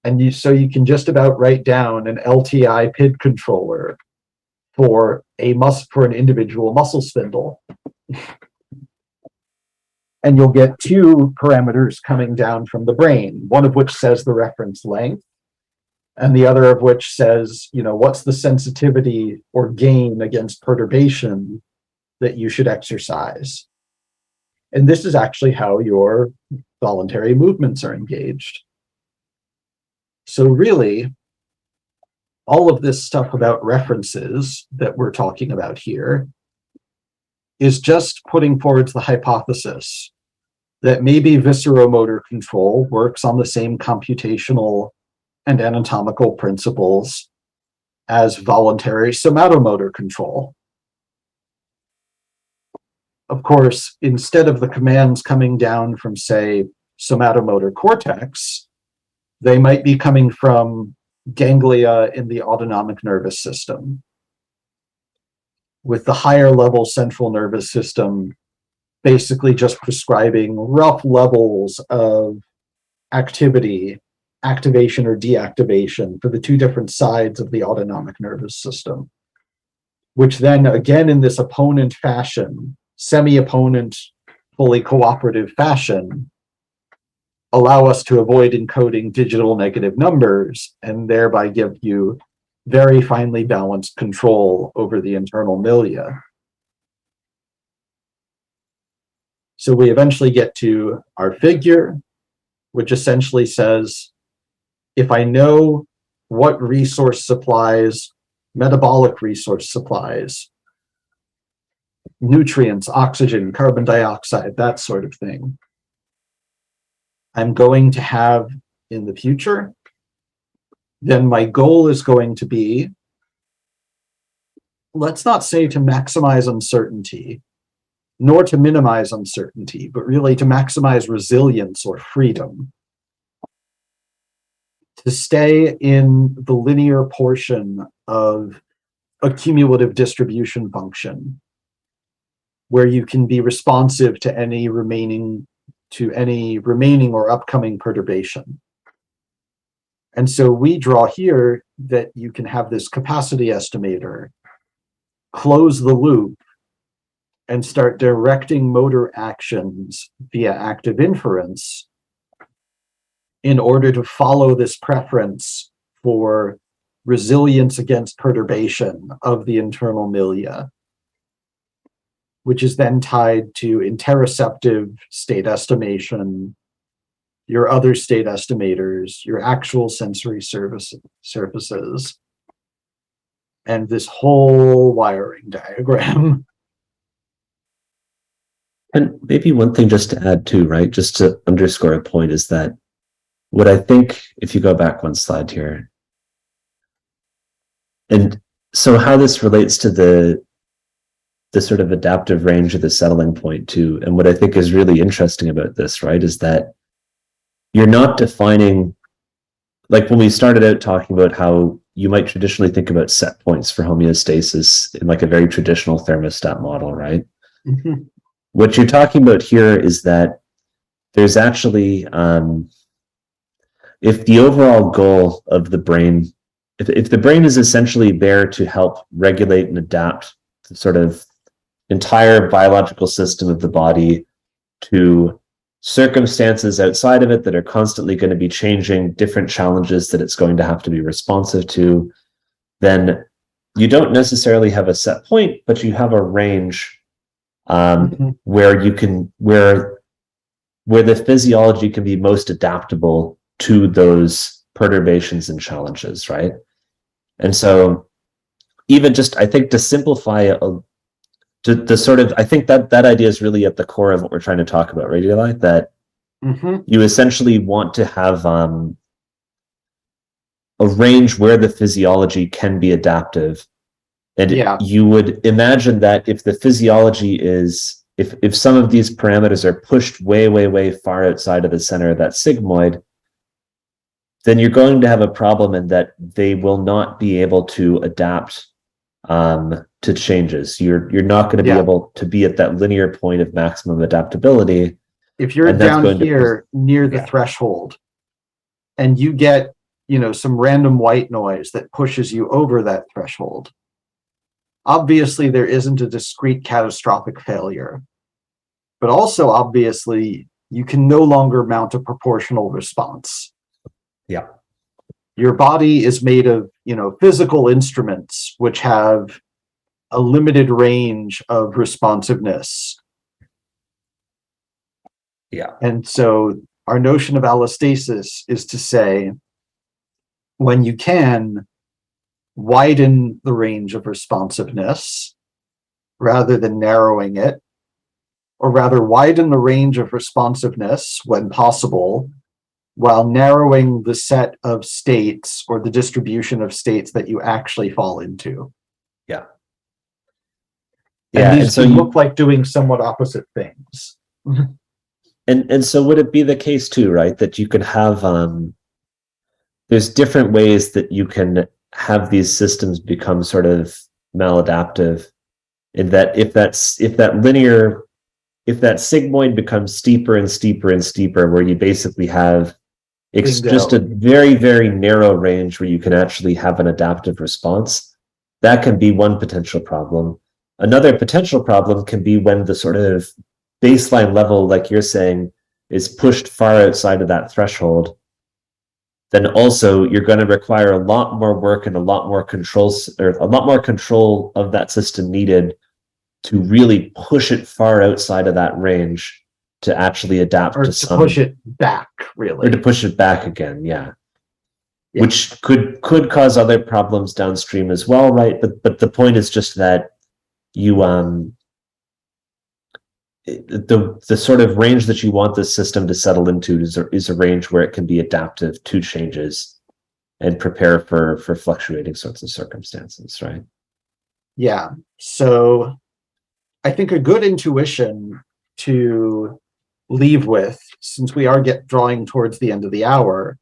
And so you can just about write down an LTI PID controller for an individual muscle spindle. And you'll get two parameters coming down from the brain, one of which says the reference length, and the other of which says, what's the sensitivity or gain against perturbation that you should exercise. And this is actually how your voluntary movements are engaged. So really, all of this stuff about references that we're talking about here is just putting forward the hypothesis that maybe visceromotor control works on the same computational and anatomical principles as voluntary somatomotor control. Of course, instead of the commands coming down from, say, somatomotor cortex, they might be coming from ganglia in the autonomic nervous system, with the higher level central nervous system basically just prescribing rough levels of activity, activation or deactivation for the two different sides of the autonomic nervous system, which then again in this opponent fashion, semi-opponent, fully cooperative fashion, allow us to avoid encoding digital negative numbers and thereby give you very finely balanced control over the internal milia. So we eventually get to our figure, which essentially says, if I know what resource supplies, metabolic resource supplies, nutrients, oxygen, carbon dioxide, that sort of thing, I'm going to have in the future, then my goal is going to be, let's not say to maximize uncertainty, nor to minimize uncertainty, but really to maximize resilience or freedom. To stay in the linear portion of a cumulative distribution function, where you can be responsive to any remaining or upcoming perturbation. And so we draw here that you can have this capacity estimator close the loop and start directing motor actions via active inference in order to follow this preference for resilience against perturbation of the internal milia, which is then tied to interoceptive state estimation, your other state estimators, your actual sensory surfaces, and this whole wiring diagram. And maybe one thing just to add too, right, just to underscore a point, is that what I think, if you go back one slide here, and so how this relates to the sort of adaptive range of the settling point too, and what I think is really interesting about this, right, is that you're not defining, like when we started out talking about how you might traditionally think about set points for homeostasis in like a very traditional thermostat model, right? Mm-hmm. What you're talking about here is that there's actually, if the overall goal of the brain, if the brain is essentially there to help regulate and adapt the sort of entire biological system of the body to circumstances outside of it that are constantly going to be changing, different challenges that it's going to have to be responsive to, then you don't necessarily have a set point, but you have a range where you can, where the physiology can be most adaptable to those perturbations and challenges, right? And so even just, I think to simplify the sort of, I think that idea is really at the core of what we're trying to talk about, right, Eli? That you essentially want to have a range where the physiology can be adaptive. And you would imagine that if the physiology is, if some of these parameters are pushed way, way, way far outside of the center of that sigmoid, then you're going to have a problem in that they will not be able to adapt to changes. You're not going to be able to be at that linear point of maximum adaptability. If you're down here near the threshold and you get, some random white noise that pushes you over that threshold, obviously there isn't a discrete catastrophic failure, but also obviously you can no longer mount a proportional response. Yeah. Your body is made of, physical instruments which have a limited range of responsiveness. Yeah. And so our notion of allostasis is to say, when you can, widen the range of responsiveness rather than narrowing it, or rather widen the range of responsiveness when possible, while narrowing the set of states or the distribution of states that you actually fall into. Yeah. And Yeah, these and so do you, look like doing somewhat opposite things. and so would it be the case too, right, that you could have there's different ways that you can have these systems become sort of maladaptive, in that if that sigmoid becomes steeper and steeper and steeper, where you basically have just a very, very narrow range where you can actually have an adaptive response, that can be one potential problem. Another potential problem can be when the sort of baseline level, like you're saying, is pushed far outside of that threshold. Then also you're going to require a lot more work and a lot more control of that system needed to really push it far outside of that range to actually adapt Or to to some, push it back, really. or to push it back again, yeah. Yeah. Which could cause other problems downstream as well, right? But the point is just that you the sort of range that you want this system to settle into is a range where it can be adaptive to changes and prepare for fluctuating sorts of circumstances, right? Yeah. So I think a good intuition to leave with, since we are drawing towards the end of the hour,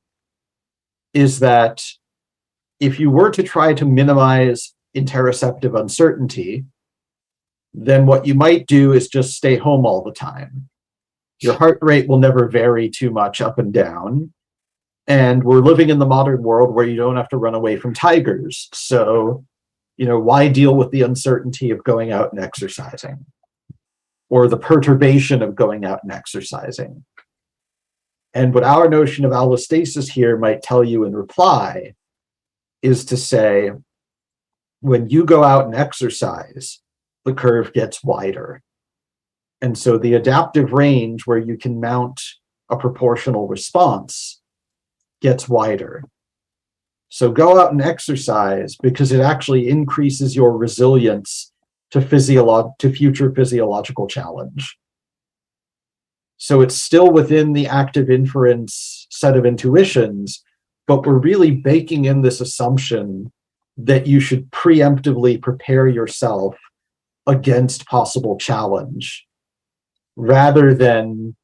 is that if you were to try to minimize interoceptive uncertainty, then what you might do is just stay home all the time. Your heart rate will never vary too much up and down. And we're living in the modern world where you don't have to run away from tigers. So, why deal with the uncertainty of going out and exercising, or the perturbation of going out and exercising? And what our notion of allostasis here might tell you in reply is to say, when you go out and exercise, the curve gets wider. And so the adaptive range where you can mount a proportional response gets wider. So go out and exercise, because it actually increases your resilience to future physiological challenge. So it's still within the active inference set of intuitions, but we're really baking in this assumption that you should preemptively prepare yourself against possible challenge, rather than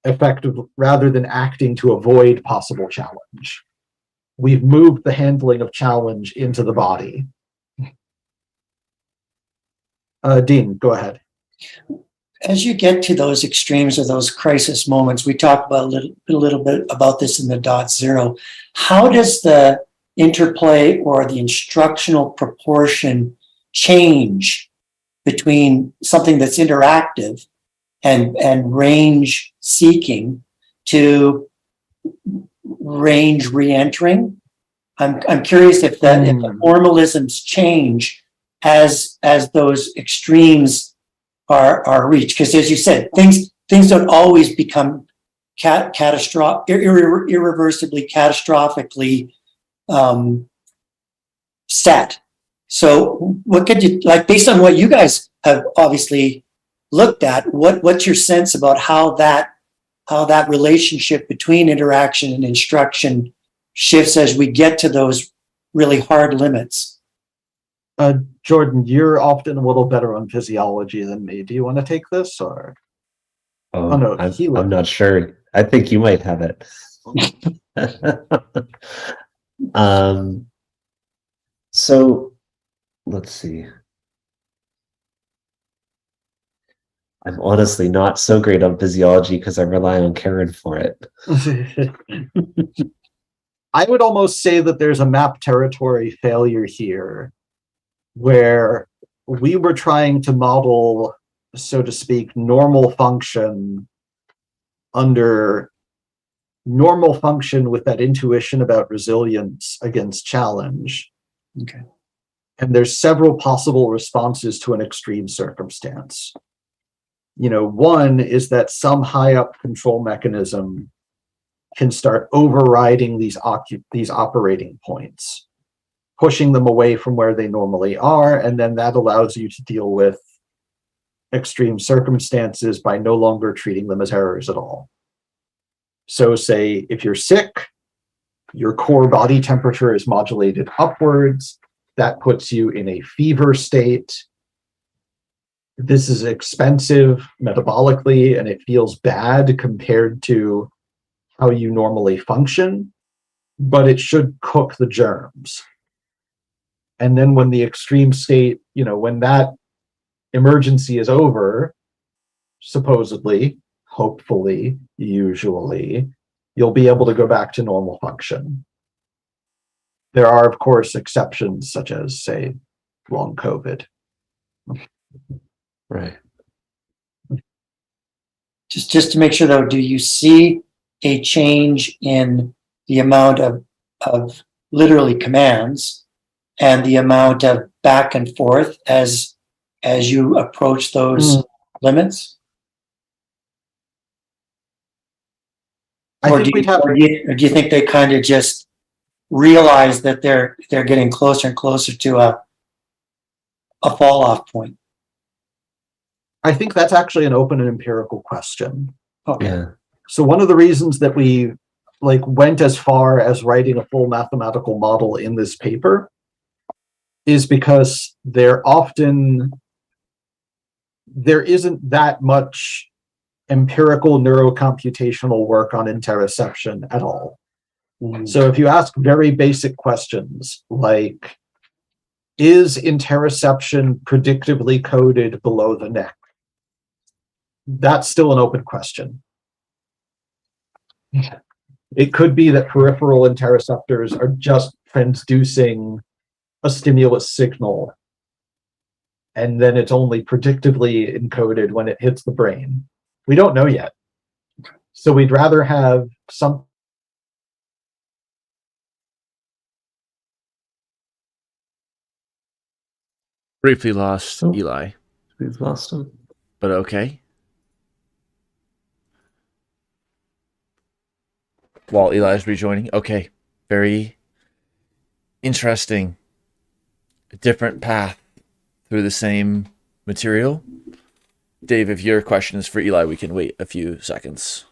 acting to avoid possible challenge. We've moved the handling of challenge into the body. Dean, go ahead. As you get to those extremes or those crisis moments, we talked about a little bit about this in the dot zero. How does the interplay or the instructional proportion change between something that's interactive and range seeking to range re-entering? I'm curious if the formalisms change as those extremes are reached, because as you said, things don't always become irreversibly catastrophically set. So what could you, like, based on what you guys have obviously looked at, what's your sense about how that relationship between interaction and instruction shifts as we get to those really hard limits? Jordan, you're often a little better on physiology than me. Do you want to take this, or? Oh, no, I'm not sure. I think you might have it. So let's see. I'm honestly not so great on physiology because I rely on Karen for it. I would almost say that there's a map territory failure here, where we were trying to model, so to speak, normal function with that intuition about resilience against challenge. Okay. And there's several possible responses to an extreme circumstance. One is that some high up control mechanism can start overriding these operating points, pushing them away from where they normally are, and then that allows you to deal with extreme circumstances by no longer treating them as errors at all. So say if you're sick, your core body temperature is modulated upwards, that puts you in a fever state. This is expensive metabolically, and it feels bad compared to how you normally function, but it should cook the germs. And then when the extreme state, when that emergency is over, supposedly, hopefully, usually, you'll be able to go back to normal function. There are, of course, exceptions, such as, say, long COVID. Right. Just to make sure though, do you see a change in the amount of literally commands and the amount of back and forth as you approach those limits? Or do you think they kind of just realize that they're getting closer and closer to a fall off point? I think that's actually an open and empirical question. Okay. Yeah. So one of the reasons that we went as far as writing a full mathematical model in this paper is because there isn't that much empirical neurocomputational work on interoception at all. So if you ask very basic questions like, is interoception predictably coded below the neck? That's still an open question. It could be that peripheral interoceptors are just transducing a stimulus signal, and then it's only predictably encoded when it hits the brain. We don't know yet. So we'd rather have some. Briefly lost Eli. We've lost him. But okay. While Eli is rejoining. Okay. Very interesting. A different path through the same material. Dave, if your question is for Eli, we can wait a few seconds.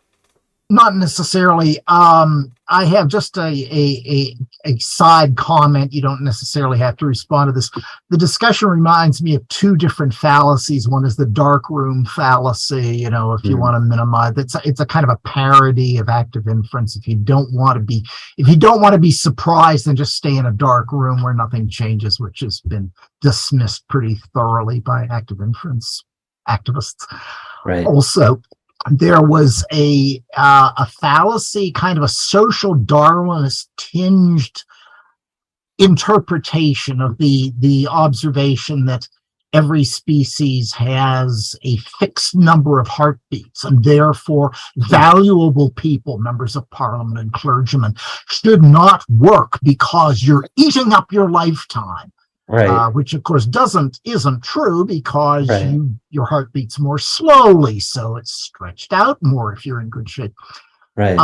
Not necessarily. I have just a side comment. You don't necessarily have to respond to this. The discussion reminds me of two different fallacies. One is the dark room fallacy. If you want to minimize, it's a kind of a parody of active inference. If you don't want to be surprised, then just stay in a dark room where nothing changes, which has been dismissed pretty thoroughly by active inference activists. Right. Also, there was a fallacy, kind of a social Darwinist tinged interpretation of the observation that every species has a fixed number of heartbeats, and therefore valuable people, members of parliament and clergymen, should not work because you're eating up your lifetime. Right. Which of course isn't true, because Right. your heart beats more slowly, so it's stretched out more if you're in good shape. Right.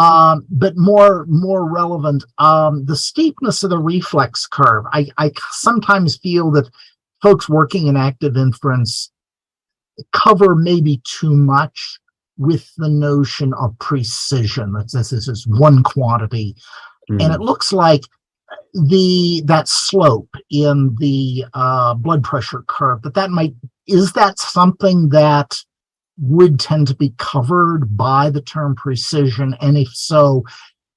But more relevant, the steepness of the reflex curve. I sometimes feel that folks working in active inference cover maybe too much with the notion of precision. This is one quantity, and it looks like that slope in the blood pressure curve, is that something that would tend to be covered by the term precision? And if so,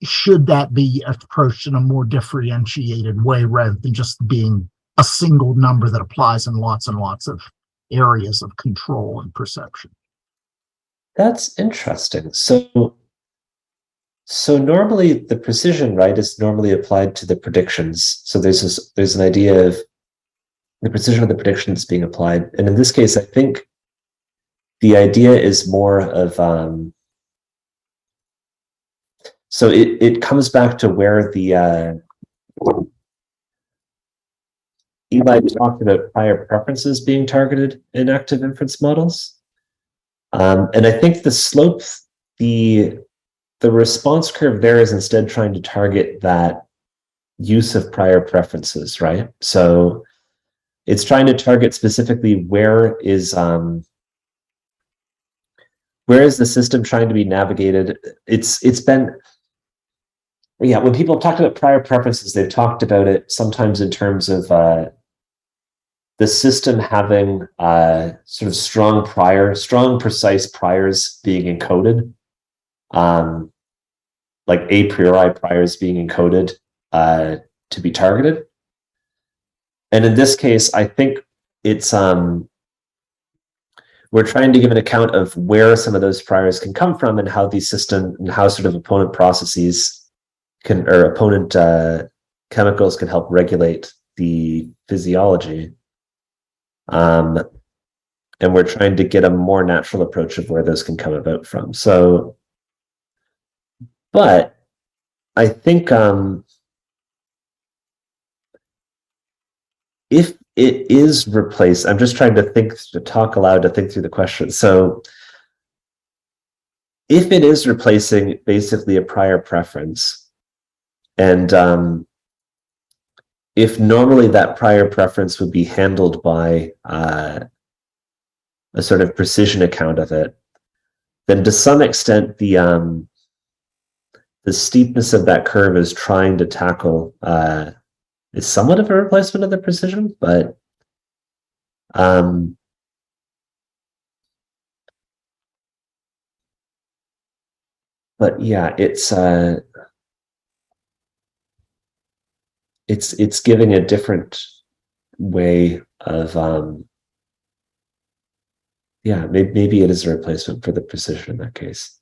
should that be approached in a more differentiated way rather than just being a single number that applies in lots and lots of areas of control and perception? That's interesting. So normally the precision, right, is normally applied to the predictions. So there's an idea of the precision of the predictions being applied. And in this case, I think the idea is more of, so it comes back to where the, Eli talked about prior preferences being targeted in active inference models. And I think the slope, the response curve there is instead trying to target that use of prior preferences, right? So it's trying to target specifically where is the system trying to be navigated. It's been, yeah, when people have talked about prior preferences, they've talked about it sometimes in terms of the system having sort of strong precise priors being encoded, like a priori priors being encoded to be targeted. And in this case, I think it's we're trying to give an account of where some of those priors can come from and how the system and how sort of opponent processes can, or opponent chemicals can help regulate the physiology. And we're trying to get a more natural approach of where those can come about from. So, but I think if it is replaced, I'm just trying to talk aloud to think through the question. So if it is replacing basically a prior preference, and if normally that prior preference would be handled by a sort of precision account of it, then to some extent the steepness of that curve is trying to tackle is somewhat of a replacement of the precision, but yeah, it's giving a different way of yeah, maybe it is a replacement for the precision in that case.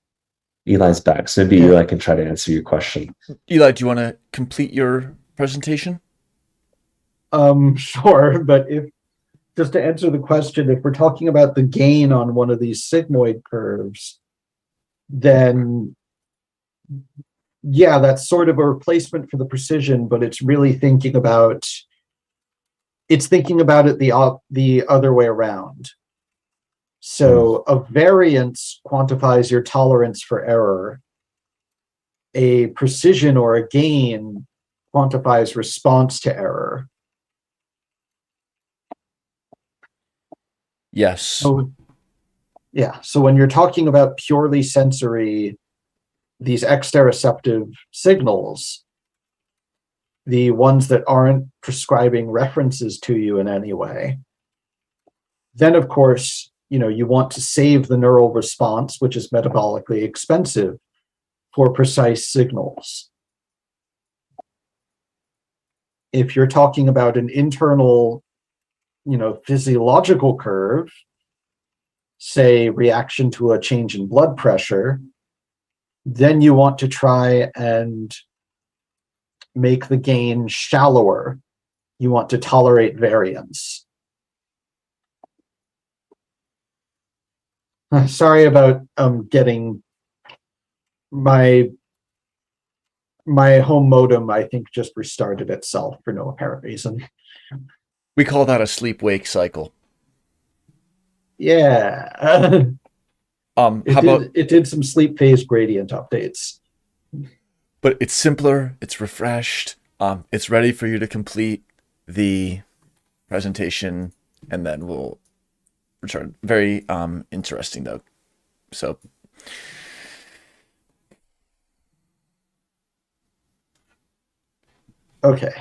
Eli's back, so maybe Eli can try to answer your question. Eli, do you want to complete your presentation? Sure, but if just to answer the question, if we're talking about the gain on one of these sigmoid curves, then yeah, that's sort of a replacement for the precision, but it's really thinking about it the other way around. So a variance quantifies your tolerance for error. A precision or a gain quantifies response to error. Yes. So, yeah. So when you're talking about purely sensory, these exteroceptive signals, the ones that aren't prescribing references to you in any way, then of course, you want to save the neural response, which is metabolically expensive, for precise signals. If you're talking about an internal, physiological curve, say reaction to a change in blood pressure, then you want to try and make the gain shallower. You want to tolerate variance. Sorry about getting my home modem, I think, just restarted itself for no apparent reason. We call that a sleep-wake cycle. Yeah. It did some sleep phase gradient updates. But it's simpler, it's refreshed, it's ready for you to complete the presentation, and then we'll return. Very interesting though. So okay.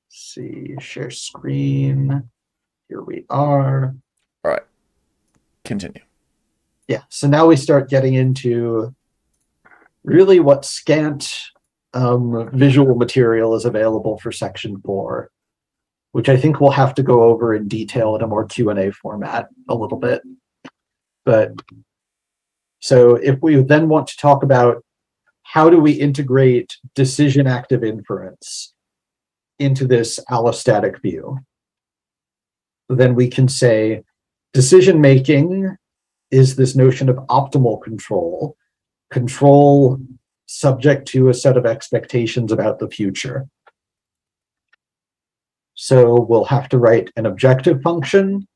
See, share screen. Here we are. All right. Continue. Yeah. So now we start getting into really what scant visual material is available for section 4, which I think we'll have to go over in detail in a more Q&A format a little bit. But so if we then want to talk about how do we integrate decision active inference into this allostatic view, then we can say decision making is this notion of optimal control subject to a set of expectations about the future. So we'll have to write an objective function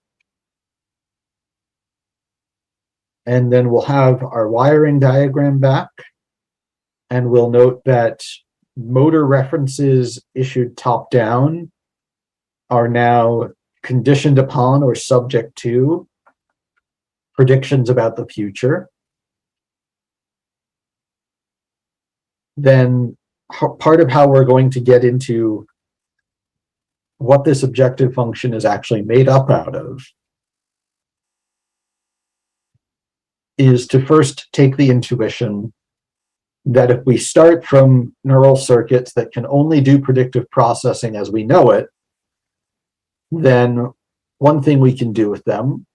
And then we'll have our wiring diagram back. And we'll note that motor references issued top-down are now conditioned upon or subject to predictions about the future. Then part of how we're going to get into what this objective function is actually made up out of is to first take the intuition that if we start from neural circuits that can only do predictive processing as we know it, then one thing we can do with them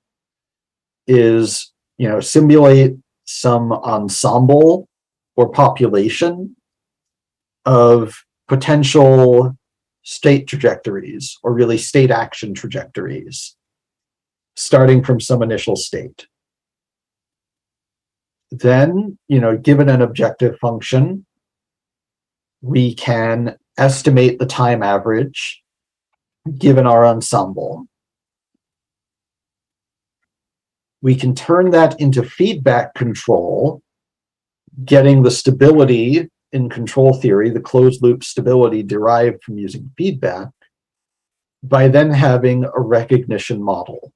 is, simulate some ensemble or population of potential state trajectories, or really state action trajectories, starting from some initial state. Then, given an objective function, we can estimate the time average given our ensemble. We can turn that into feedback control, getting the stability in control theory, the closed loop stability derived from using feedback, by then having a recognition model.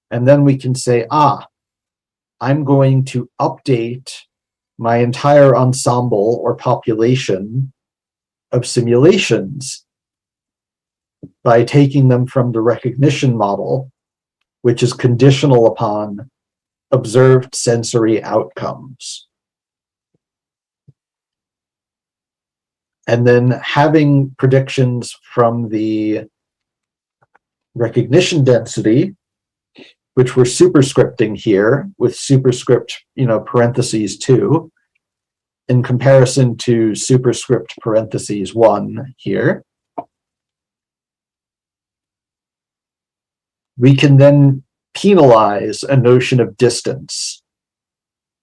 And then we can say, I'm going to update my entire ensemble or population of simulations by taking them from the recognition model, which is conditional upon observed sensory outcomes. And then having predictions from the recognition density, which we're superscripting here with superscript, parentheses 2, in comparison to superscript parentheses 1 here. We can then penalize a notion of distance.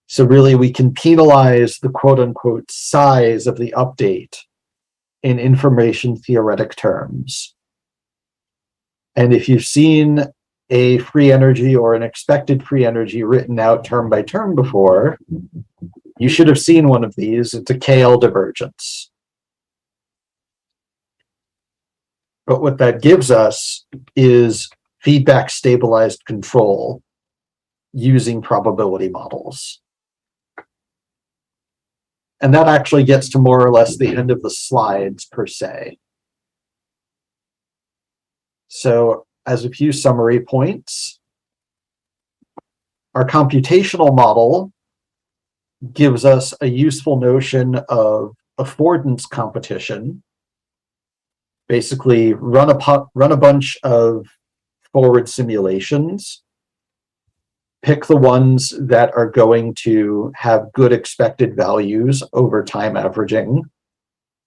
So really we can penalize the quote unquote size of the update in information theoretic terms. And if you've seen a free energy or an expected free energy written out term by term before, you should have seen one of these. It's a KL divergence. But what that gives us is feedback stabilized control using probability models. And that actually gets to more or less the end of the slides per se. So as a few summary points, our computational model gives us a useful notion of affordance competition. Basically, run a bunch of forward simulations, pick the ones that are going to have good expected values over time averaging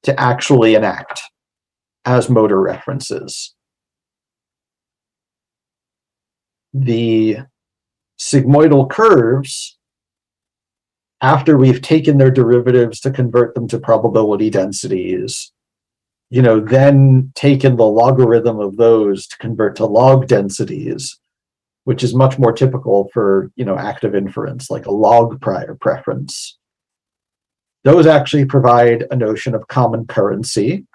to actually enact as motor references. The sigmoidal curves, after we've taken their derivatives to convert them to probability densities, then taken the logarithm of those to convert to log densities, which is much more typical for, active inference, like a log prior preference. Those actually provide a notion of common currency,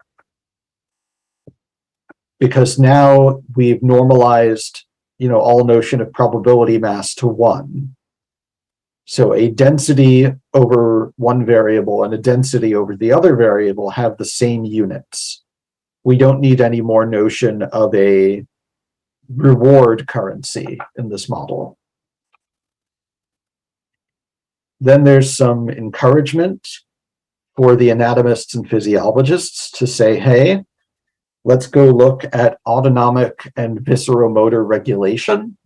because now we've normalized all notion of probability mass to 1. So a density over one variable and a density over the other variable have the same units. We don't need any more notion of a reward currency in this model. Then there's some encouragement for the anatomists and physiologists to say, hey, let's go look at autonomic and visceromotor regulation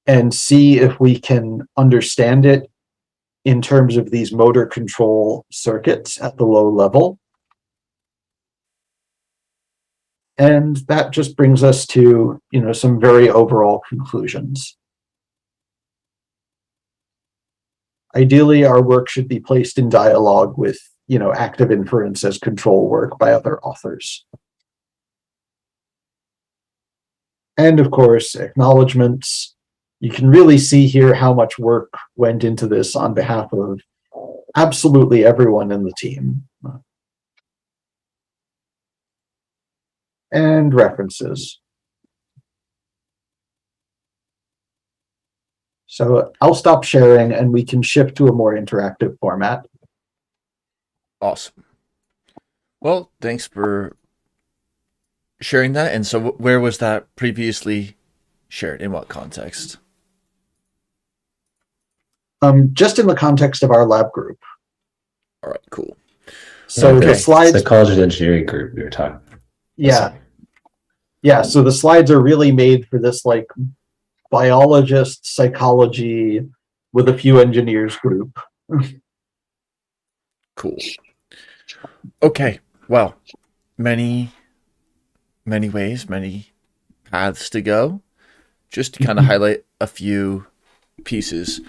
and see if we can understand it in terms of these motor control circuits at the low level. And that just brings us to, some very overall conclusions. Ideally, our work should be placed in dialogue with, active inference as control work by other authors. And of course, acknowledgements. you can really see here how much work went into this on behalf of absolutely everyone in the team. And references. So I'll stop sharing and we can shift to a more interactive format. Awesome. Well, thanks for sharing that. And so where was that previously shared? In what context? Just in the context of our lab group. All right, cool. So Okay. the slides, Psychology and engineering group we were talking about. yeah. Yeah, so the slides are really made for this like biologist, psychology with a few engineers group. Cool. Okay. Well, many ways, many paths to go. Just to kind of highlight a few pieces.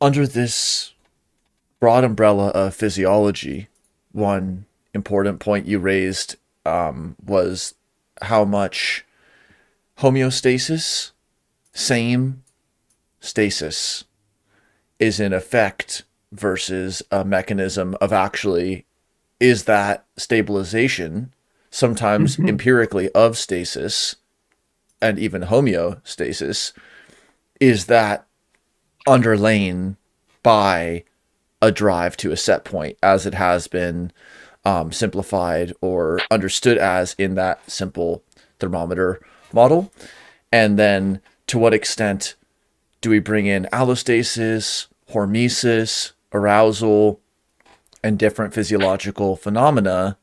Under this broad umbrella of physiology, one important point you raised was how much homeostasis, same stasis, is in effect versus a mechanism of actually, is that stabilization, sometimes empirically of stasis and even homeostasis, is that underlain by a drive to a set point, as it has been simplified or understood as in that simple thermometer model. And then to what extent do we bring in allostasis, hormesis, arousal, and different physiological phenomena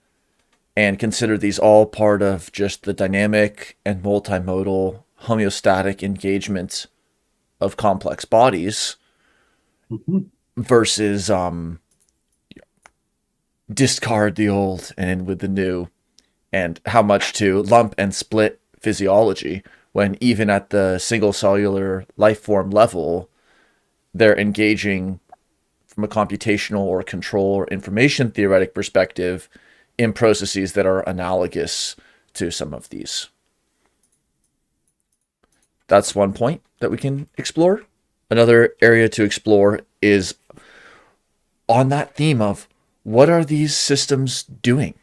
and consider these all part of just the dynamic and multimodal homeostatic engagement of complex bodies versus discard the old and in with the new, and how much to lump and split physiology when even at the single cellular life form level, they're engaging from a computational or control or information theoretic perspective in processes that are analogous to some of these. That's one point that we can explore. Another area to explore is on that theme of what are these systems doing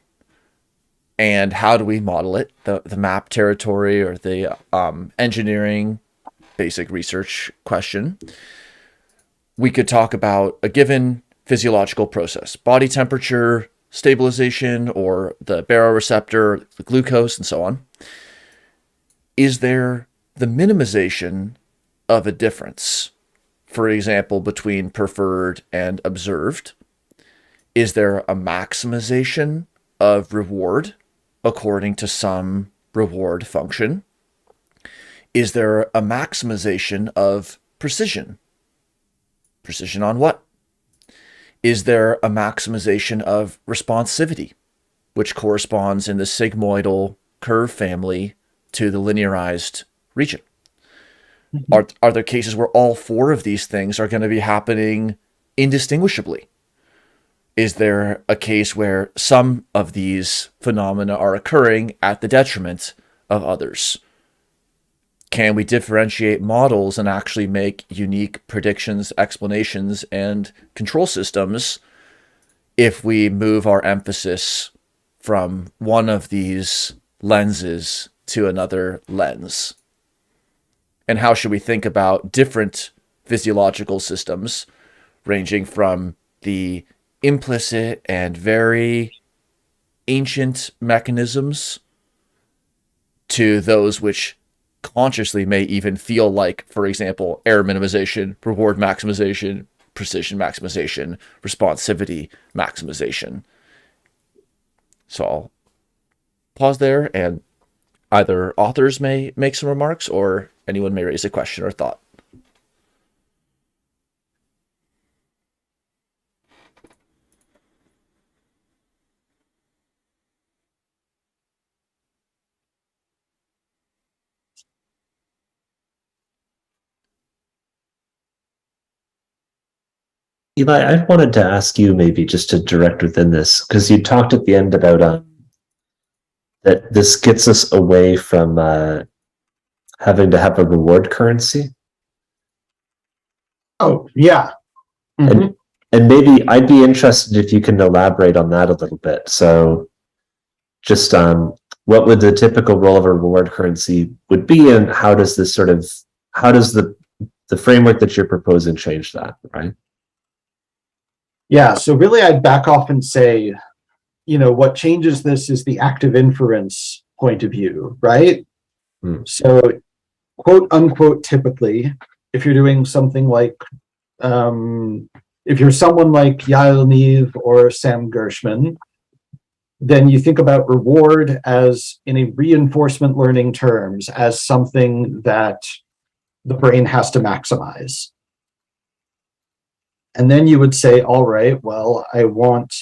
and how do we model it? The map territory or the engineering basic research question. We could talk about a given physiological process, body temperature, stabilization, or the baroreceptor, the glucose, and so on. Is there the minimization of a difference, for example, between preferred and observed? Is there a maximization of reward according to some reward function? Is there a maximization of precision? Precision on what? Is there a maximization of responsivity, which corresponds in the sigmoidal curve family to the linearized region? Are there cases where all four of these things are going to be happening indistinguishably? Is there a case where some of these phenomena are occurring at the detriment of others? Can we differentiate models and actually make unique predictions, explanations, and control systems if we move our emphasis from one of these lenses to another lens? And how should we think about different physiological systems ranging from the implicit and very ancient mechanisms to those which consciously may even feel like, for example, error minimization, reward maximization, precision maximization, responsivity maximization? So I'll pause there and either authors may make some remarks or anyone may raise a question or thought. Eli, I wanted to ask you maybe just to direct within this, because you talked at the end about that this gets us away from having to have a reward currency. Oh, yeah. Mhm. And maybe I'd be interested if you can elaborate on that a little bit. So just what would the typical role of a reward currency would be, and how does the framework that you're proposing change that, right? Yeah, so really I'd back off and say, what changes this is the active inference point of view, right? So, quote unquote, typically, if you're doing something like, if you're someone like Jan-Willem or Sam Gershman, then you think about reward as, in a reinforcement learning terms, as something that the brain has to maximize. And then you would say, all right, well, I want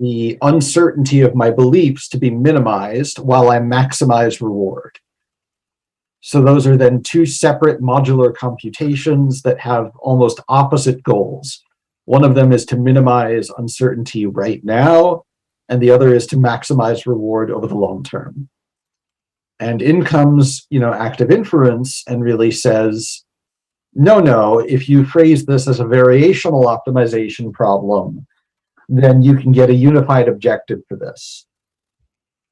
the uncertainty of my beliefs to be minimized while I maximize reward. So those are then two separate modular computations that have almost opposite goals. One of them is to minimize uncertainty right now, and the other is to maximize reward over the long term. And in comes, active inference and really says, no, if you phrase this as a variational optimization problem, then you can get a unified objective for this,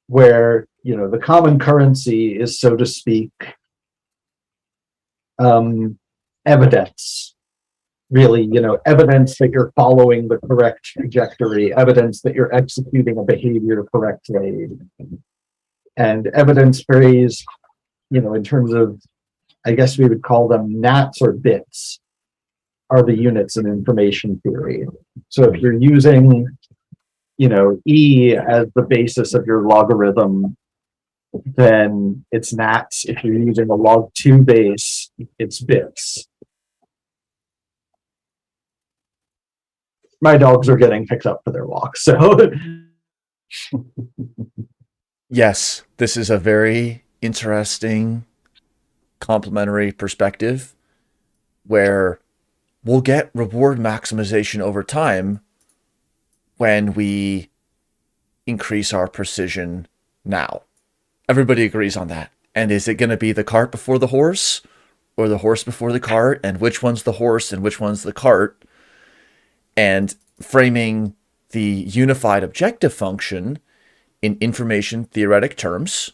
where, the common currency is, so to speak, evidence. Really, evidence that you're following the correct trajectory, evidence that you're executing a behavior correctly, and evidence phrase, in terms of, I guess we would call them nats or bits, are the units in information theory. So if you're using, E as the basis of your logarithm, then it's nats. If you're using a log2 base, it's bits. My dogs are getting picked up for their walk, so. Yes, this is a very interesting complementary perspective where we'll get reward maximization over time when we increase our precision now. Everybody agrees on that. And is it going to be the cart before the horse, or the horse before the cart? And which one's the horse and which one's the cart? And framing the unified objective function in information theoretic terms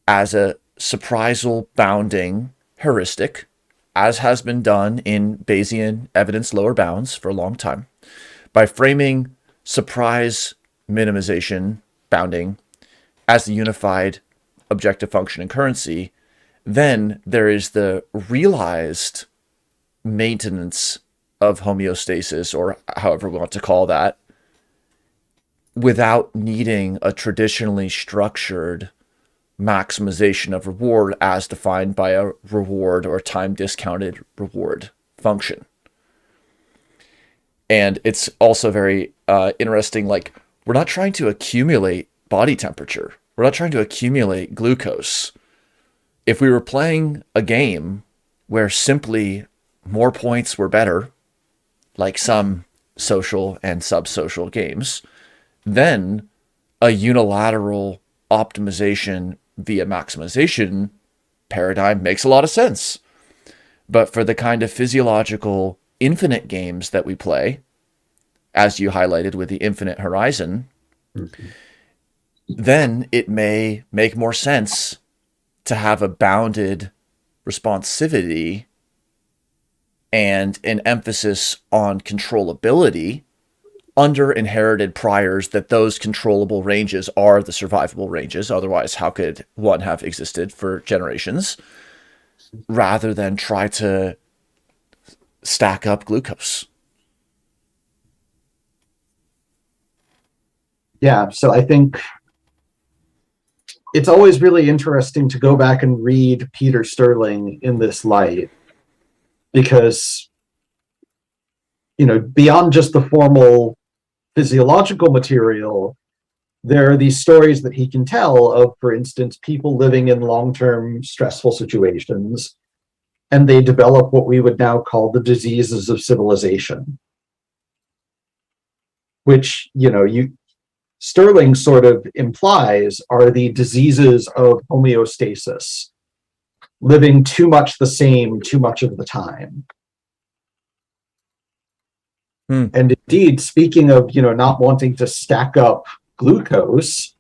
as a surprisal bounding heuristic, as has been done in Bayesian evidence lower bounds for a long time, by framing surprise minimization bounding as the unified objective function and currency, then there is the realized maintenance of homeostasis, or however we want to call that, without needing a traditionally structured maximization of reward as defined by a reward or time discounted reward function. And it's also very interesting, like, we're not trying to accumulate body temperature. We're not trying to accumulate glucose. If we were playing a game where simply more points were better, like some social and subsocial games, then a unilateral optimization via maximization paradigm makes a lot of sense. But for the kind of physiological infinite games that we play, as you highlighted with the infinite horizon, then it may make more sense to have a bounded responsivity and an emphasis on controllability under inherited priors that those controllable ranges are the survivable ranges. Otherwise, how could one have existed for generations, rather than try to stack up glucose? Yeah, so I think it's always really interesting to go back and read Peter Sterling in this light, because, beyond just the formal physiological material, there are these stories that he can tell of, for instance, people living in long-term stressful situations, and they develop what we would now call the diseases of civilization, which, Sterling sort of implies are the diseases of homeostasis, living too much the same too much of the time. And indeed, speaking of, not wanting to stack up glucose,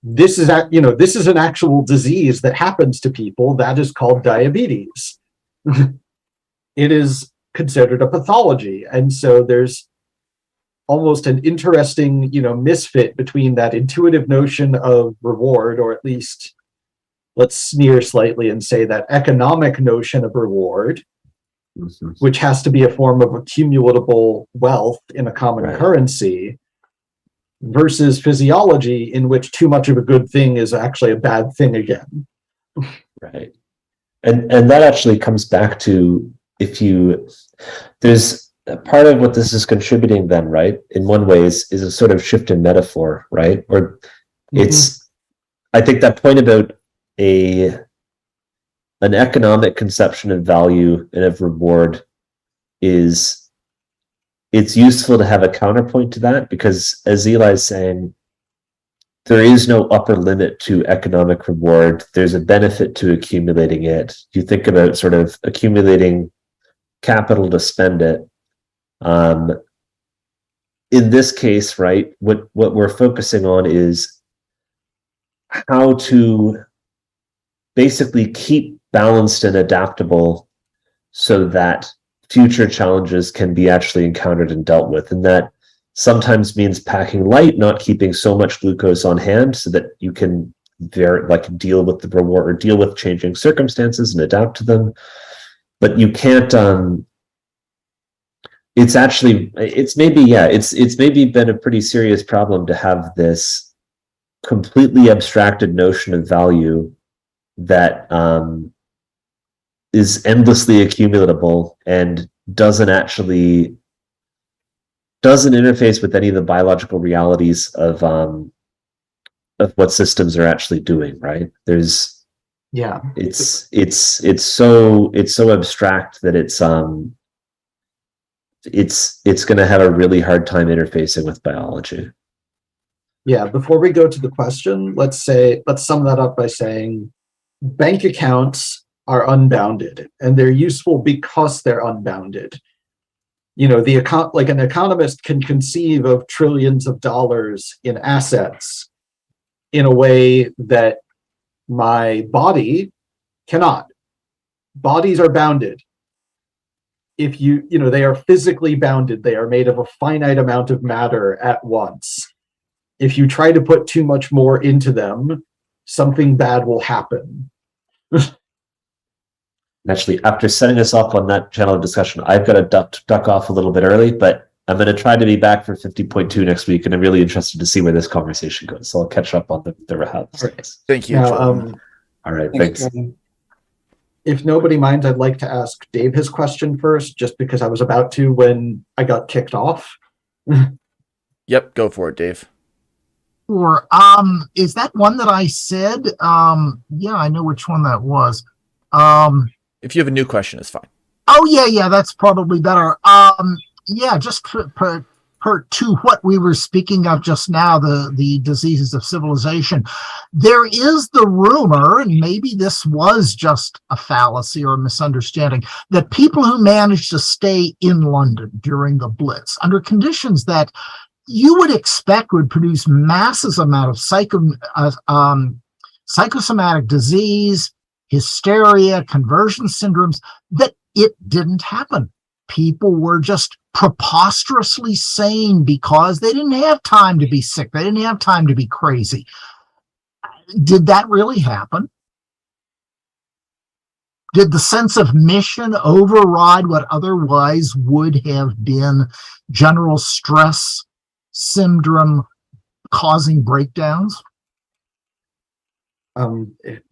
this is an actual disease that happens to people that is called diabetes. It is considered a pathology. And so there's almost an interesting, misfit between that intuitive notion of reward, or at least let's sneer slightly and say that economic notion of reward, which has to be a form of accumulable wealth in a common currency, versus physiology, in which too much of a good thing is actually a bad thing again. Right. And that actually comes back to, there's a part of what this is contributing then, right? In one way is a sort of shift in metaphor, right? Or I think that point about an economic conception of value and of reward it's useful to have a counterpoint to that, because as Eli's saying, there is no upper limit to economic reward. There's a benefit to accumulating it. You think about sort of accumulating capital to spend it. In this case, right, what we're focusing on is how to basically keep balanced and adaptable so that future challenges can be actually encountered and dealt with. And that sometimes means packing light, not keeping so much glucose on hand so that you can deal with the reward or deal with changing circumstances and adapt to them. But you can't, it's maybe been a pretty serious problem to have this completely abstracted notion of value that is endlessly accumulatable and doesn't interface with any of the biological realities of what systems are actually doing, right? It's so abstract that it's going to have a really hard time interfacing with biology. Yeah, before we go to the question, let's sum that up by saying bank accounts are unbounded, and they're useful because they're unbounded. Like an economist can conceive of trillions of dollars in assets in a way that my body cannot. Bodies are bounded. If they are physically bounded, they are made of a finite amount of matter at once. If you try to put too much more into them, something bad will happen. Actually, after setting us off on that channel of discussion, I've got to duck off a little bit early, but I'm going to try to be back for 50.2 next week, and I'm really interested to see where this conversation goes. So I'll catch up on the Rahab. Thank you. Now, all right, thanks. If nobody minds, I'd like to ask Dave his question first, just because I was about to when I got kicked off. Yep, go for it, Dave. Sure. Is that one that I said? Yeah, I know which one that was. If you have a new question, it's fine. Oh, yeah, that's probably better. Yeah, just to what we were speaking of just now, the diseases of civilization. There is the rumor, and maybe this was just a fallacy or a misunderstanding, that people who managed to stay in London during the Blitz, under conditions that you would expect would produce massive amount of psychosomatic disease, hysteria, conversion syndromes, that it didn't happen. People were just preposterously sane because they didn't have time to be sick. They didn't have time to be crazy. Did that really happen? Did the sense of mission override what otherwise would have been general stress syndrome causing breakdowns?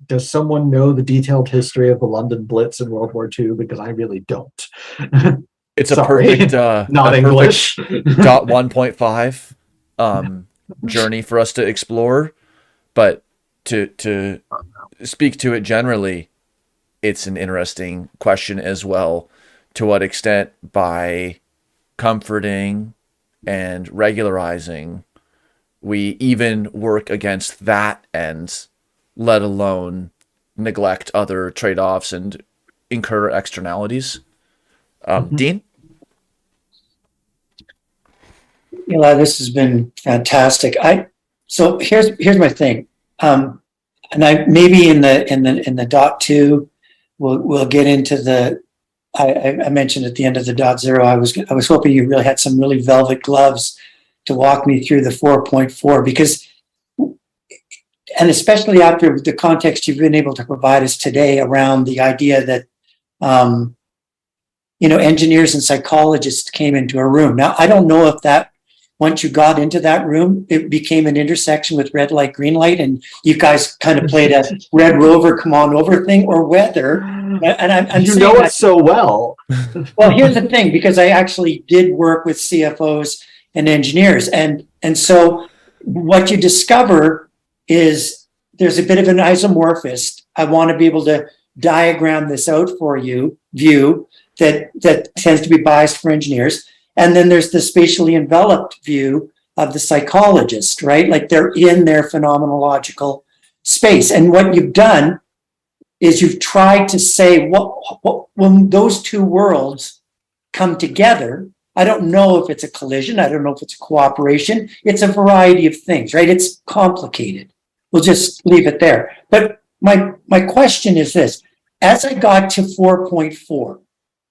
Does someone know the detailed history of the London Blitz in World War II? Because I really don't. It's a perfect not English. dot 1.5 journey for us to explore, but to speak to it generally, it's an interesting question as well. To what extent, by comforting and regularizing, we even work against that end, let alone neglect other trade-offs and incur externalities. Mhm. Dean? Eli, this has been fantastic. So here's my thing. And I maybe in the dot two, we'll get into the. I mentioned at the end of the dot zero, I was hoping you really had some really velvet gloves to walk me through the 4.4, because, and especially after the context you've been able to provide us today around the idea that, engineers and psychologists came into a room. Now, I don't know if that, once you got into that room, it became an intersection with red light, green light, and you guys kind of played a Red Rover, come on over thing, or whether, and I'm You saying know that, it so well. well, here's the thing, because I actually did work with CFOs and engineers, and so what you discover is there's a bit of an isomorphist. I want to be able to diagram this out for you, view that tends to be biased for engineers. And then there's the spatially enveloped view of the psychologist, right? Like they're in their phenomenological space. And what you've done is you've tried to say what when those two worlds come together, I don't know if it's a collision, I don't know if it's a cooperation, it's a variety of things, right? It's complicated. We'll just leave it there. But my question is this: as I got to 4.4,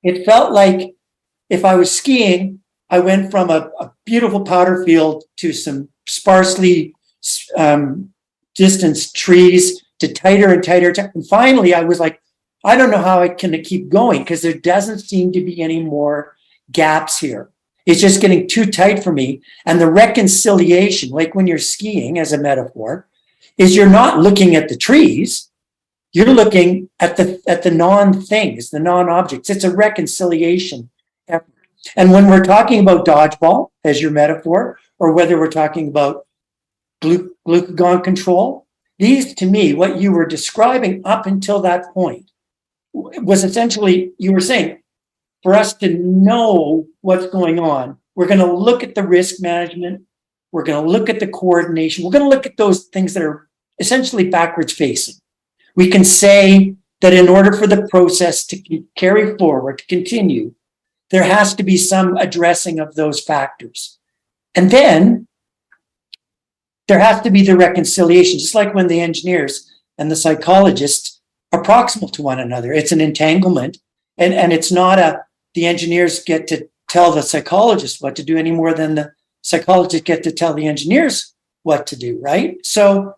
it felt like if I was skiing, I went from a beautiful powder field to some sparsely distanced trees to tighter and tighter. And finally, I was like, I don't know how I can keep going, because there doesn't seem to be any more gaps here. It's just getting too tight for me. And the reconciliation, like when you're skiing as a metaphor, is you're not looking at the trees. You're looking at the non-things, the non-objects. It's a reconciliation effort. And when we're talking about dodgeball as your metaphor, or whether we're talking about glucagon control, these, to me, what you were describing up until that point was essentially, you were saying, for us to know what's going on, we're going to look at the risk management, we're going to look at the coordination, we're going to look at those things that are essentially backwards facing. We can say that in order for the process to carry forward, to continue, there has to be some addressing of those factors. And then there has to be the reconciliation, just like when the engineers and the psychologists are proximal to one another. It's an entanglement, and it's not the engineers get to tell the psychologist what to do any more than the psychologists get to tell the engineers what to do, right? So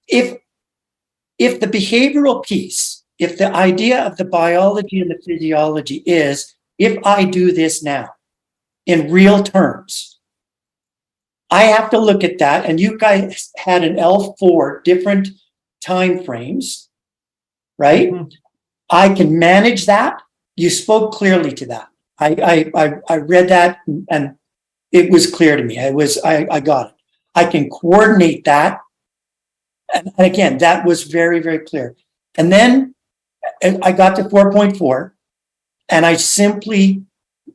if the behavioral piece, if the idea of the biology and the physiology is, if I do this now in real terms, I have to look at that. And you guys had an L4 different time frames, right? Mm-hmm. I can manage that. You spoke clearly to that. I read that and it was clear to me. I got it. I can coordinate that. And again, that was very, very clear. And then I got to 4.4 and I simply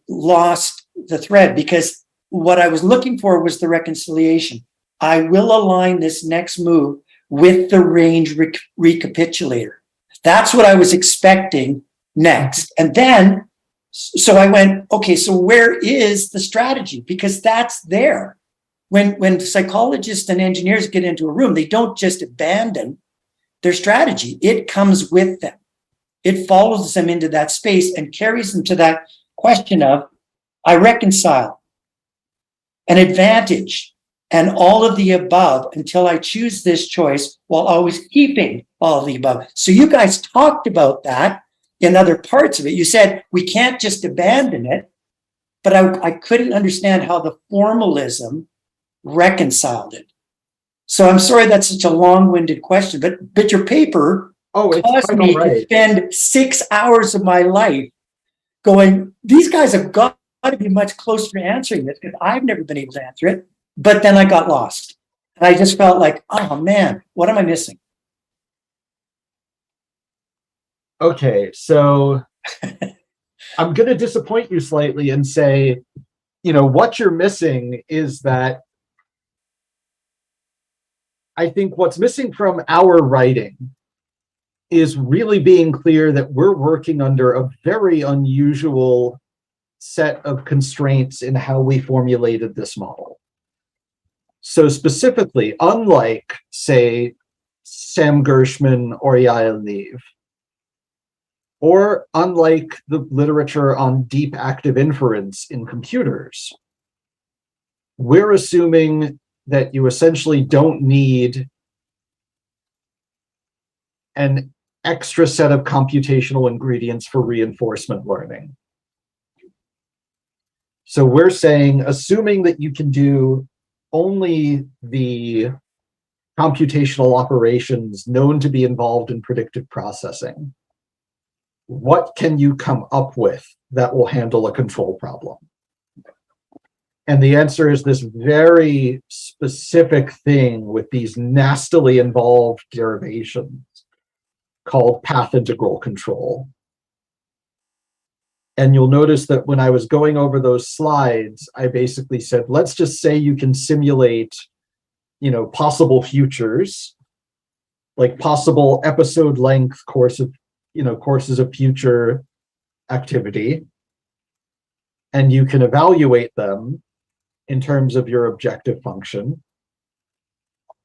lost the thread, because what I was looking for was the reconciliation. I will align this next move with the range recapitulator. That's what I was expecting next. And then, so I went, okay, so where is the strategy? Because that's there. When psychologists and engineers get into a room, they don't just abandon their strategy. It comes with them. It follows them into that space and carries them to that question of, I reconcile an advantage and all of the above until I choose this choice while always keeping all of the above. So you guys talked about that in other parts of it. You said we can't just abandon it, but I couldn't understand how the formalism reconciled it. So I'm sorry that's such a long-winded question, but your paper caused me to spend 6 hours of my life going, these guys have got to be much closer to answering this, because I've never been able to answer it. But then I got lost. And I just felt like, oh man, what am I missing? Okay, so I'm going to disappoint you slightly and say, what you're missing is that I think what's missing from our writing is really being clear that we're working under a very unusual set of constraints in how we formulated this model. So specifically, unlike, say, Sam Gershman or Yael Neave, or unlike the literature on deep active inference in computers, we're assuming that you essentially don't need an extra set of computational ingredients for reinforcement learning. So we're saying, assuming that you can do only the computational operations known to be involved in predictive processing, what can you come up with that will handle a control problem? And the answer is this very specific thing with these nastily involved derivations called path integral control. And you'll notice that when I was going over those slides, I basically said, let's just say you can simulate, possible futures, like possible episode length courses of future activity. And you can evaluate them in terms of your objective function.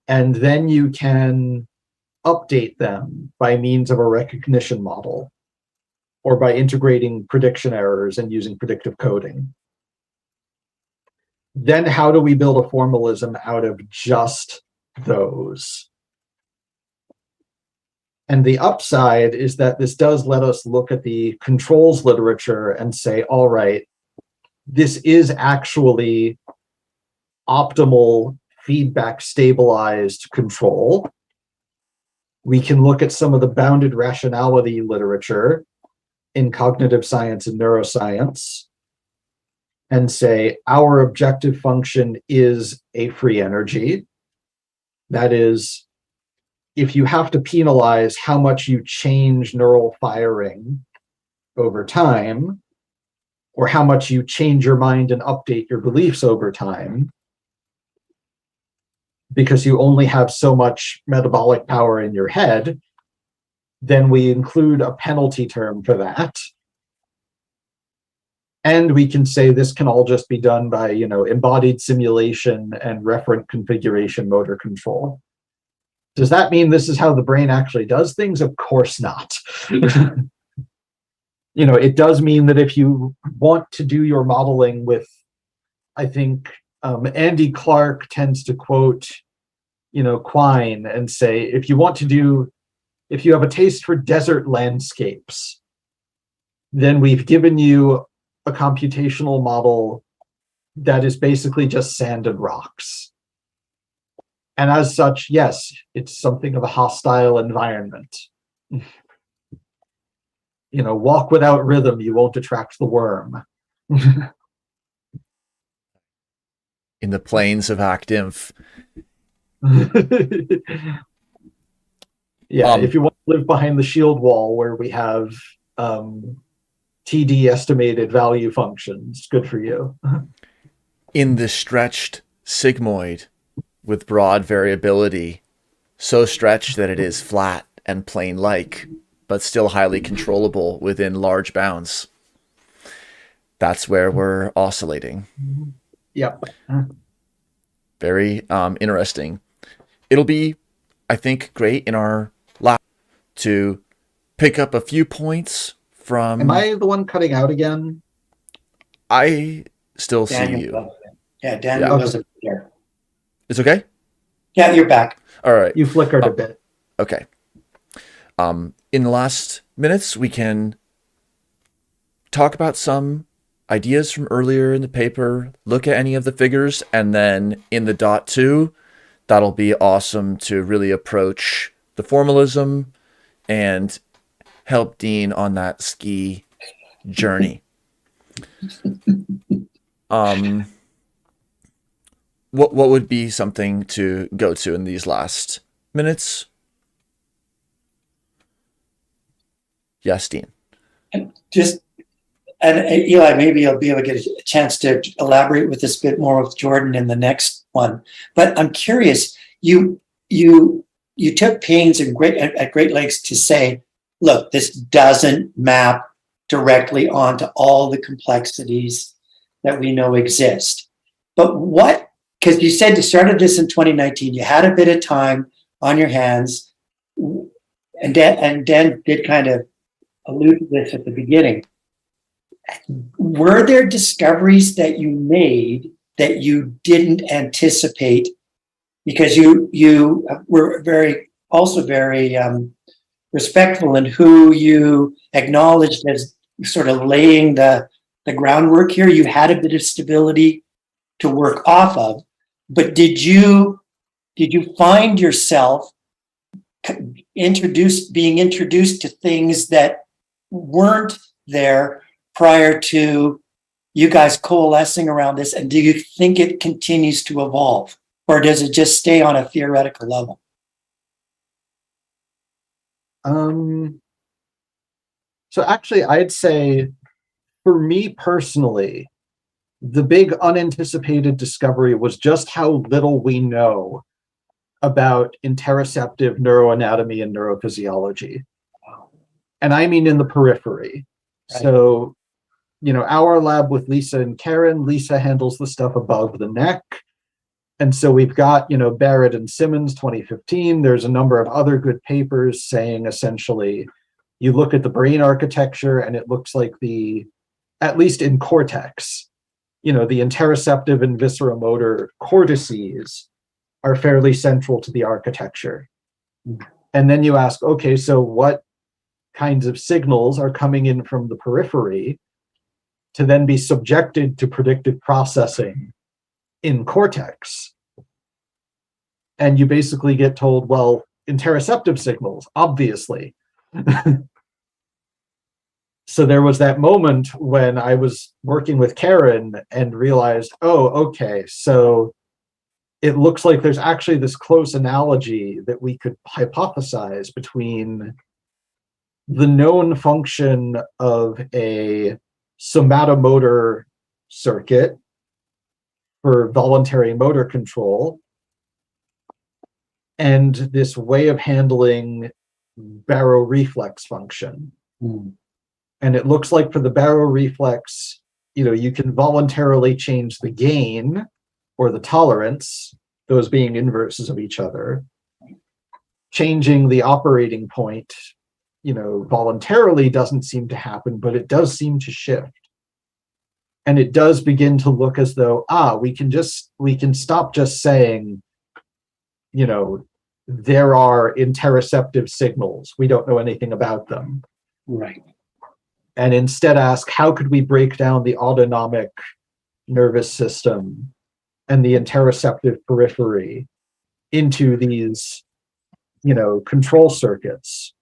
And then you can update them by means of a recognition model, or by integrating prediction errors and using predictive coding. Then how do we build a formalism out of just those? And the upside is that this does let us look at the controls literature and say, all right, this is actually optimal feedback stabilized control. We can look at some of the bounded rationality literature in cognitive science and neuroscience and say our objective function is a free energy. That is, if you have to penalize how much you change neural firing over time, or how much you change your mind and update your beliefs over time, because you only have so much metabolic power in your head, then we include a penalty term for that. And we can say this can all just be done by, embodied simulation and referent configuration motor control. Does that mean this is how the brain actually does things? Of course not. It does mean that if you want to do your modeling with, I think Andy Clark tends to quote, Quine and say, if you have a taste for desert landscapes, then we've given you a computational model that is basically just sand and rocks. And as such, yes, it's something of a hostile environment. Walk without rhythm, you won't attract the worm. In the plains of ActInf. Yeah, if you want to live behind the shield wall where we have TD estimated value functions, good for you. In the stretched sigmoid with broad variability, so stretched that it is flat and plane-like, but still highly controllable within large bounds. That's where we're oscillating. Yep. Very interesting. It'll be, I think, great in our lab to pick up a few points from... Am I the one cutting out again? I still Daniel see you. wasn't. Yeah, Daniel wasn't there. It's okay? Yeah, you're back. All right. You flickered a bit. Okay. In the last minutes, we can talk about some ideas from earlier in the paper, look at any of the figures, and then in the dot 2, that'll be awesome to really approach the formalism and help Dean on that ski journey. What would be something to go to in these last minutes? Yes, Dean. And Eli, maybe I'll be able to get a chance to elaborate with this a bit more with Jordan in the next one. But I'm curious, you you took pains at great lengths to say, look, this doesn't map directly onto all the complexities that we know exist. But what, because you said you started this in 2019, you had a bit of time on your hands, and Dan did kind of allude to this at the beginning. Were there discoveries that you made that you didn't anticipate? Because you were very respectful in who you acknowledged as sort of laying the groundwork here. You had a bit of stability to work off of, but did you find yourself being introduced to things that weren't there prior to you guys coalescing around this? And do you think it continues to evolve, or does it just stay on a theoretical level? So actually, I'd say for me personally, the big unanticipated discovery was just how little we know about interoceptive neuroanatomy and neurophysiology. And I mean in the periphery. Right. So, our lab with Lisa and Karen, Lisa handles the stuff above the neck. And so we've got, Barrett and Simmons, 2015. There's a number of other good papers saying essentially, you look at the brain architecture and it looks like at least in cortex, the interoceptive and visceromotor cortices are fairly central to the architecture. And then you ask, okay, so what kinds of signals are coming in from the periphery to then be subjected to predictive processing in cortex? And you basically get told, well, interoceptive signals, obviously. So there was that moment when I was working with Karen and realized, oh, okay, so it looks like there's actually this close analogy that we could hypothesize between the known function of a somatomotor circuit for voluntary motor control and this way of handling baroreflex function. And it looks like for the baroreflex, you can voluntarily change the gain or the tolerance, those being inverses of each other. Changing the operating point, voluntarily doesn't seem to happen, but it does seem to shift. And it does begin to look as though, we can stop just saying, there are interoceptive signals. We don't know anything about them. Right. And instead ask, how could we break down the autonomic nervous system and the interoceptive periphery into these, control circuits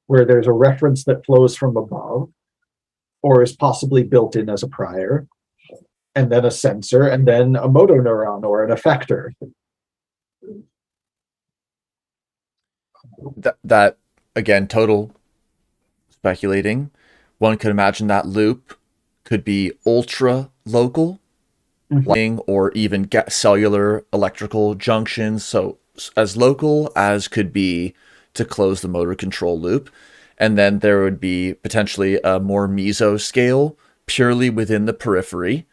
where there's a reference that flows from above or is possibly built in as a prior, and then a sensor, and then a motoneuron or an effector. That again, total speculating. One could imagine that loop could be ultra local, or even get cellular electrical junctions. So as local as could be to close the motor control loop. And then there would be potentially a more mesoscale purely within the periphery.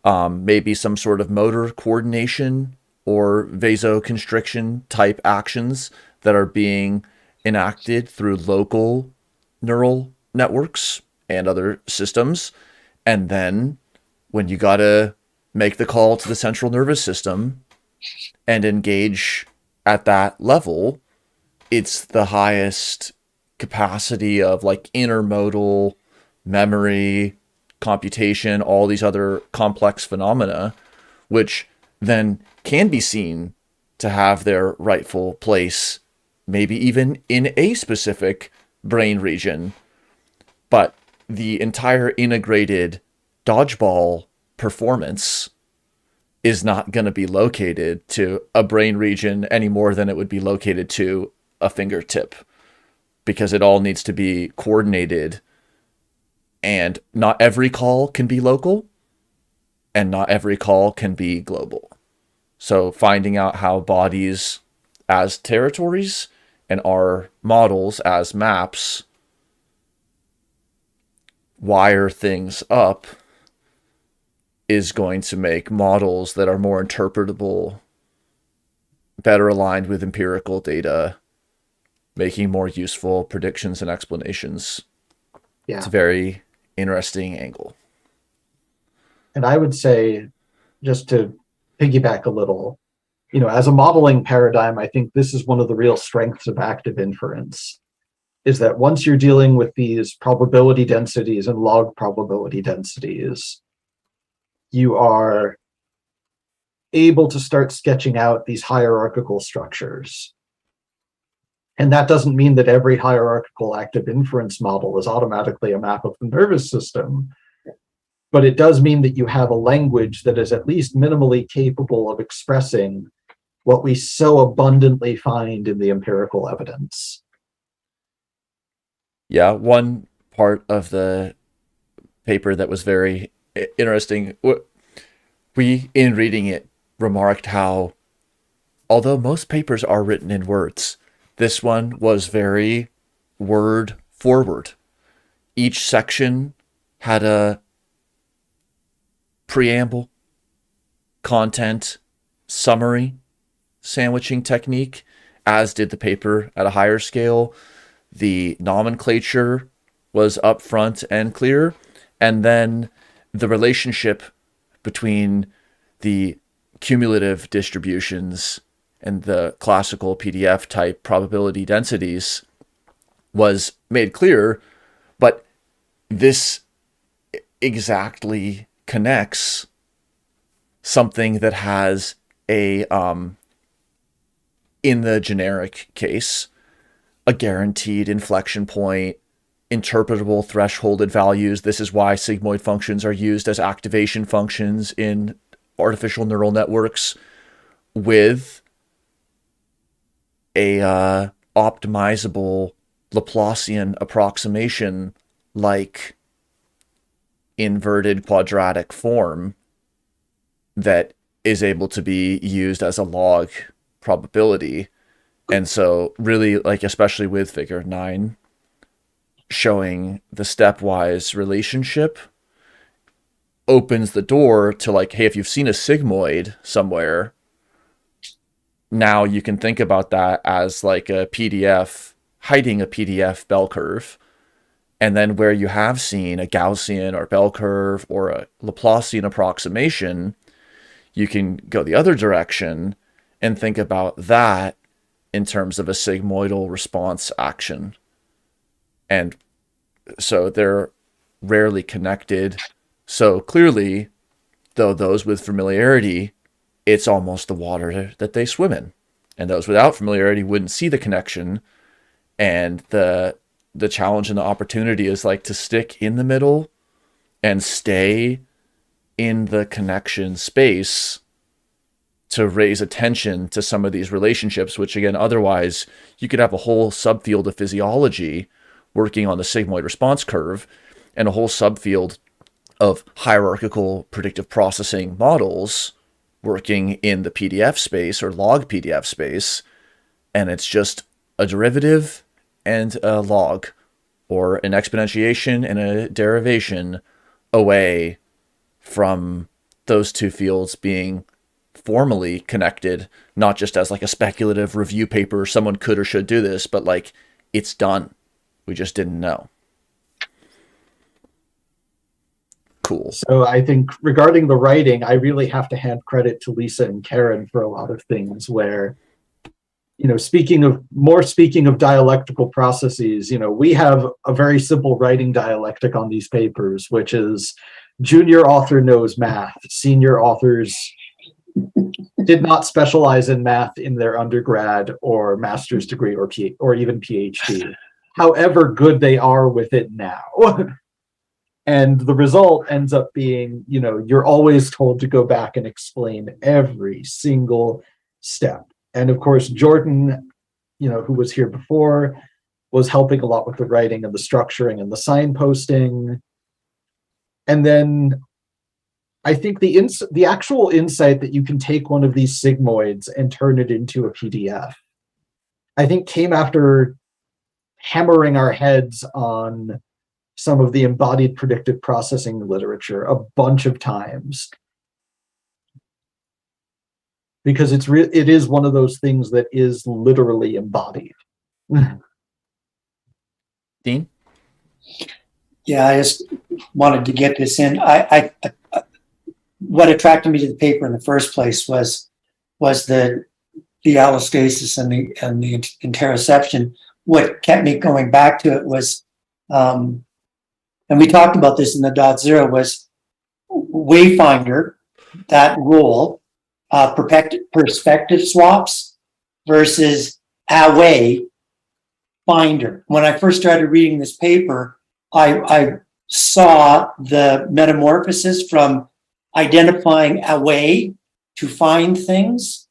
Maybe some sort of motor coordination or vasoconstriction type actions that are being enacted through local neural networks and other systems. And then when you got to make the call to the central nervous system and engage at that level, it's the highest capacity of intermodal memory, computation, all these other complex phenomena, which then can be seen to have their rightful place, maybe even in a specific brain region. But the entire integrated dodgeball performance is not going to be located to a brain region any more than it would be located to a fingertip, because it all needs to be coordinated, and not every call can be local and not every call can be global. So finding out how bodies as territories and our models as maps wire things up is going to make models that are more interpretable, better aligned with empirical data, making more useful predictions and explanations. Yeah. It's a very interesting angle. And I would say, just to piggyback a little, as a modeling paradigm, I think this is one of the real strengths of active inference, is that once you're dealing with these probability densities and log probability densities, you are able to start sketching out these hierarchical structures. And that doesn't mean that every hierarchical active inference model is automatically a map of the nervous system, but it does mean that you have a language that is at least minimally capable of expressing what we so abundantly find in the empirical evidence. Yeah, one part of the paper that was very interesting, we, in reading it, remarked how, although most papers are written in words, this one was very word forward. Each section had a preamble, content, summary, sandwiching technique, as did the paper at a higher scale. The nomenclature was upfront and clear, and then the relationship between the cumulative distributions and the classical PDF type probability densities was made clear, but this exactly connects something that has a, in the generic case, a guaranteed inflection point, interpretable thresholded values. This is why sigmoid functions are used as activation functions in artificial neural networks, with a optimizable Laplacian approximation like inverted quadratic form that is able to be used as a log probability. And so really, like, especially with figure 9, showing the stepwise relationship opens the door to, like, hey, if you've seen a sigmoid somewhere, now you can think about that as like a PDF, hiding a PDF bell curve. And then where you have seen a Gaussian or bell curve or a Laplacian approximation, you can go the other direction and think about that in terms of a sigmoidal response action. And so they're rarely connected. So clearly, though, those with familiarity, it's almost the water that they swim in. And those without familiarity wouldn't see the connection. And the challenge and the opportunity is like to stick in the middle and stay in the connection space to raise attention to some of these relationships, which again, otherwise you could have a whole subfield of physiology working on the sigmoid response curve and a whole subfield of hierarchical predictive processing models working in the PDF space or log PDF space. And it's just a derivative and a log, or an exponentiation and a derivation away from those two fields being formally connected, not just as like a speculative review paper, someone could or should do this, but like it's done. We just didn't know. Cool. So I think regarding the writing, I really have to hand credit to Lisa and Karen for a lot of things where, speaking of dialectical processes, we have a very simple writing dialectic on these papers, which is junior author knows math, senior authors did not specialize in math in their undergrad or master's degree or even PhD, however good they are with it now. And the result ends up being, you're always told to go back and explain every single step. And of course, Jordan, who was here before, was helping a lot with the writing and the structuring and the signposting. And then I think the actual insight that you can take one of these sigmoids and turn it into a PDF I think came after hammering our heads on some of the embodied predictive processing literature a bunch of times. Because it is one of those things that is literally embodied. Dean? Yeah, I just wanted to get this in. What attracted me to the paper in the first place was the allostasis and the interoception. What kept me going back to it was, and we talked about this in the .0, was Wayfinder, that role, perspective swaps versus away finder. When I first started reading this paper, I saw the metamorphosis from identifying a way to find things.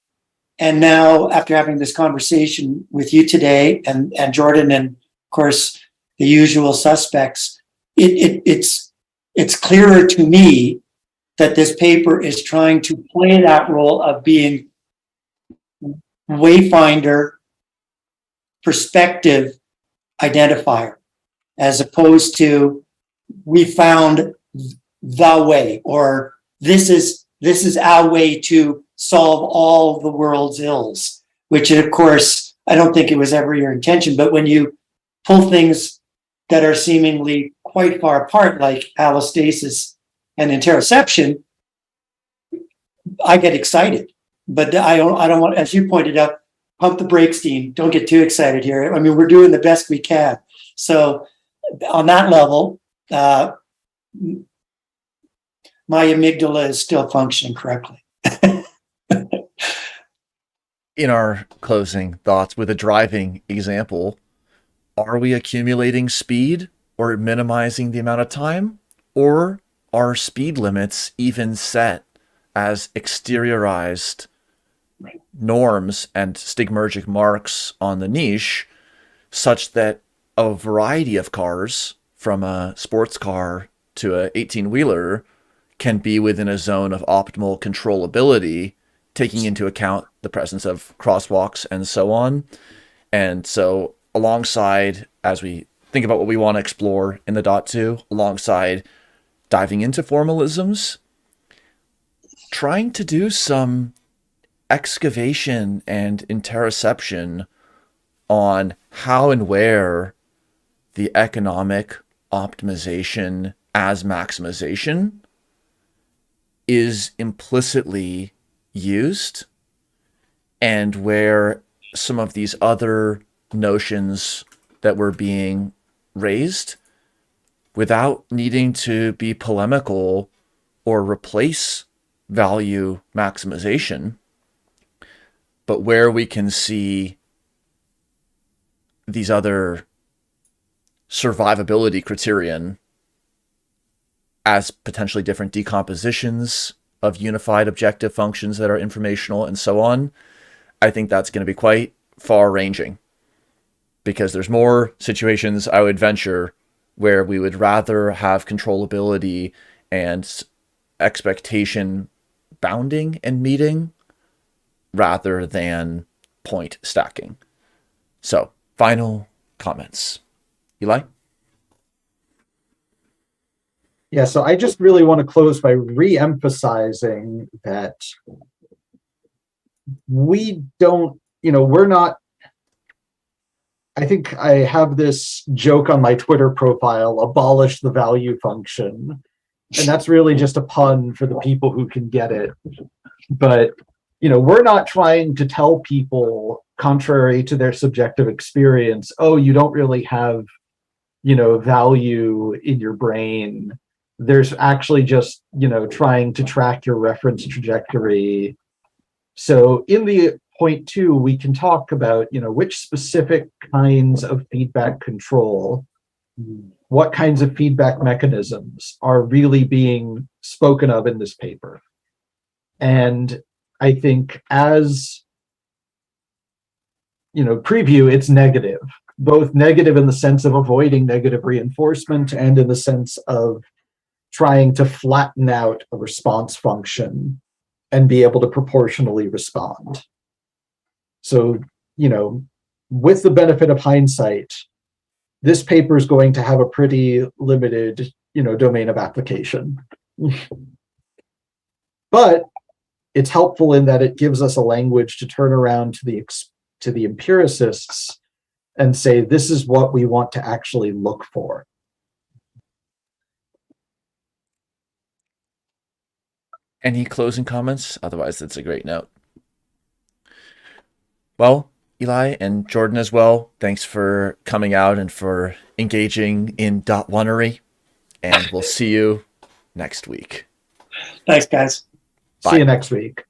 And now, after having this conversation with you today and Jordan and, of course, the usual suspects, it's clearer to me that this paper is trying to play that role of being wayfinder perspective identifier, as opposed to we found the way, or this is our way to solve all the world's ills, which of course, I don't think it was ever your intention, but when you pull things that are seemingly quite far apart, like allostasis and interoception, I get excited. But I don't want, as you pointed out, pump the brakes, Dean. Don't get too excited here. I mean, we're doing the best we can. So on that level, my amygdala is still functioning correctly. In our closing thoughts with a driving example, are we accumulating speed or minimizing the amount of time? Or are speed limits even set as exteriorized norms and stigmergic marks on the niche, such that a variety of cars, from a sports car to a 18-wheeler, can be within a zone of optimal controllability, taking into account the presence of crosswalks and so on. And so alongside, as we think about what we want to explore in the .2, alongside diving into formalisms, trying to do some excavation and interoception on how and where the economic optimization as maximization is implicitly used, and where some of these other notions that were being raised, without needing to be polemical or replace value maximization, but where we can see these other survivability criterion as potentially different decompositions of unified objective functions that are informational and so on, I think that's going to be quite far-ranging, because there's more situations, I would venture, where we would rather have controllability and expectation bounding and meeting rather than point stacking. So, final comments. Eli? Yeah, so I just really want to close by re-emphasizing that we don't, we're not, I think I have this joke on my Twitter profile, abolish the value function. And that's really just a pun for the people who can get it. But, we're not trying to tell people, contrary to their subjective experience, oh, you don't really have, value in your brain. There's actually just, trying to track your reference trajectory. So in the point 2, we can talk about, which specific kinds of feedback control, what kinds of feedback mechanisms are really being spoken of in this paper. And I think as, preview, it's negative, both negative in the sense of avoiding negative reinforcement and in the sense of trying to flatten out a response function and be able to proportionally respond. So, with the benefit of hindsight, this paper is going to have a pretty limited, domain of application. But it's helpful in that it gives us a language to turn around to the empiricists and say, this is what we want to actually look for. Any closing comments? Otherwise, that's a great note. Well, Eli and Jordan as well, thanks for coming out and for engaging in dot oneery. And we'll see you next week. Thanks, guys. See you next week.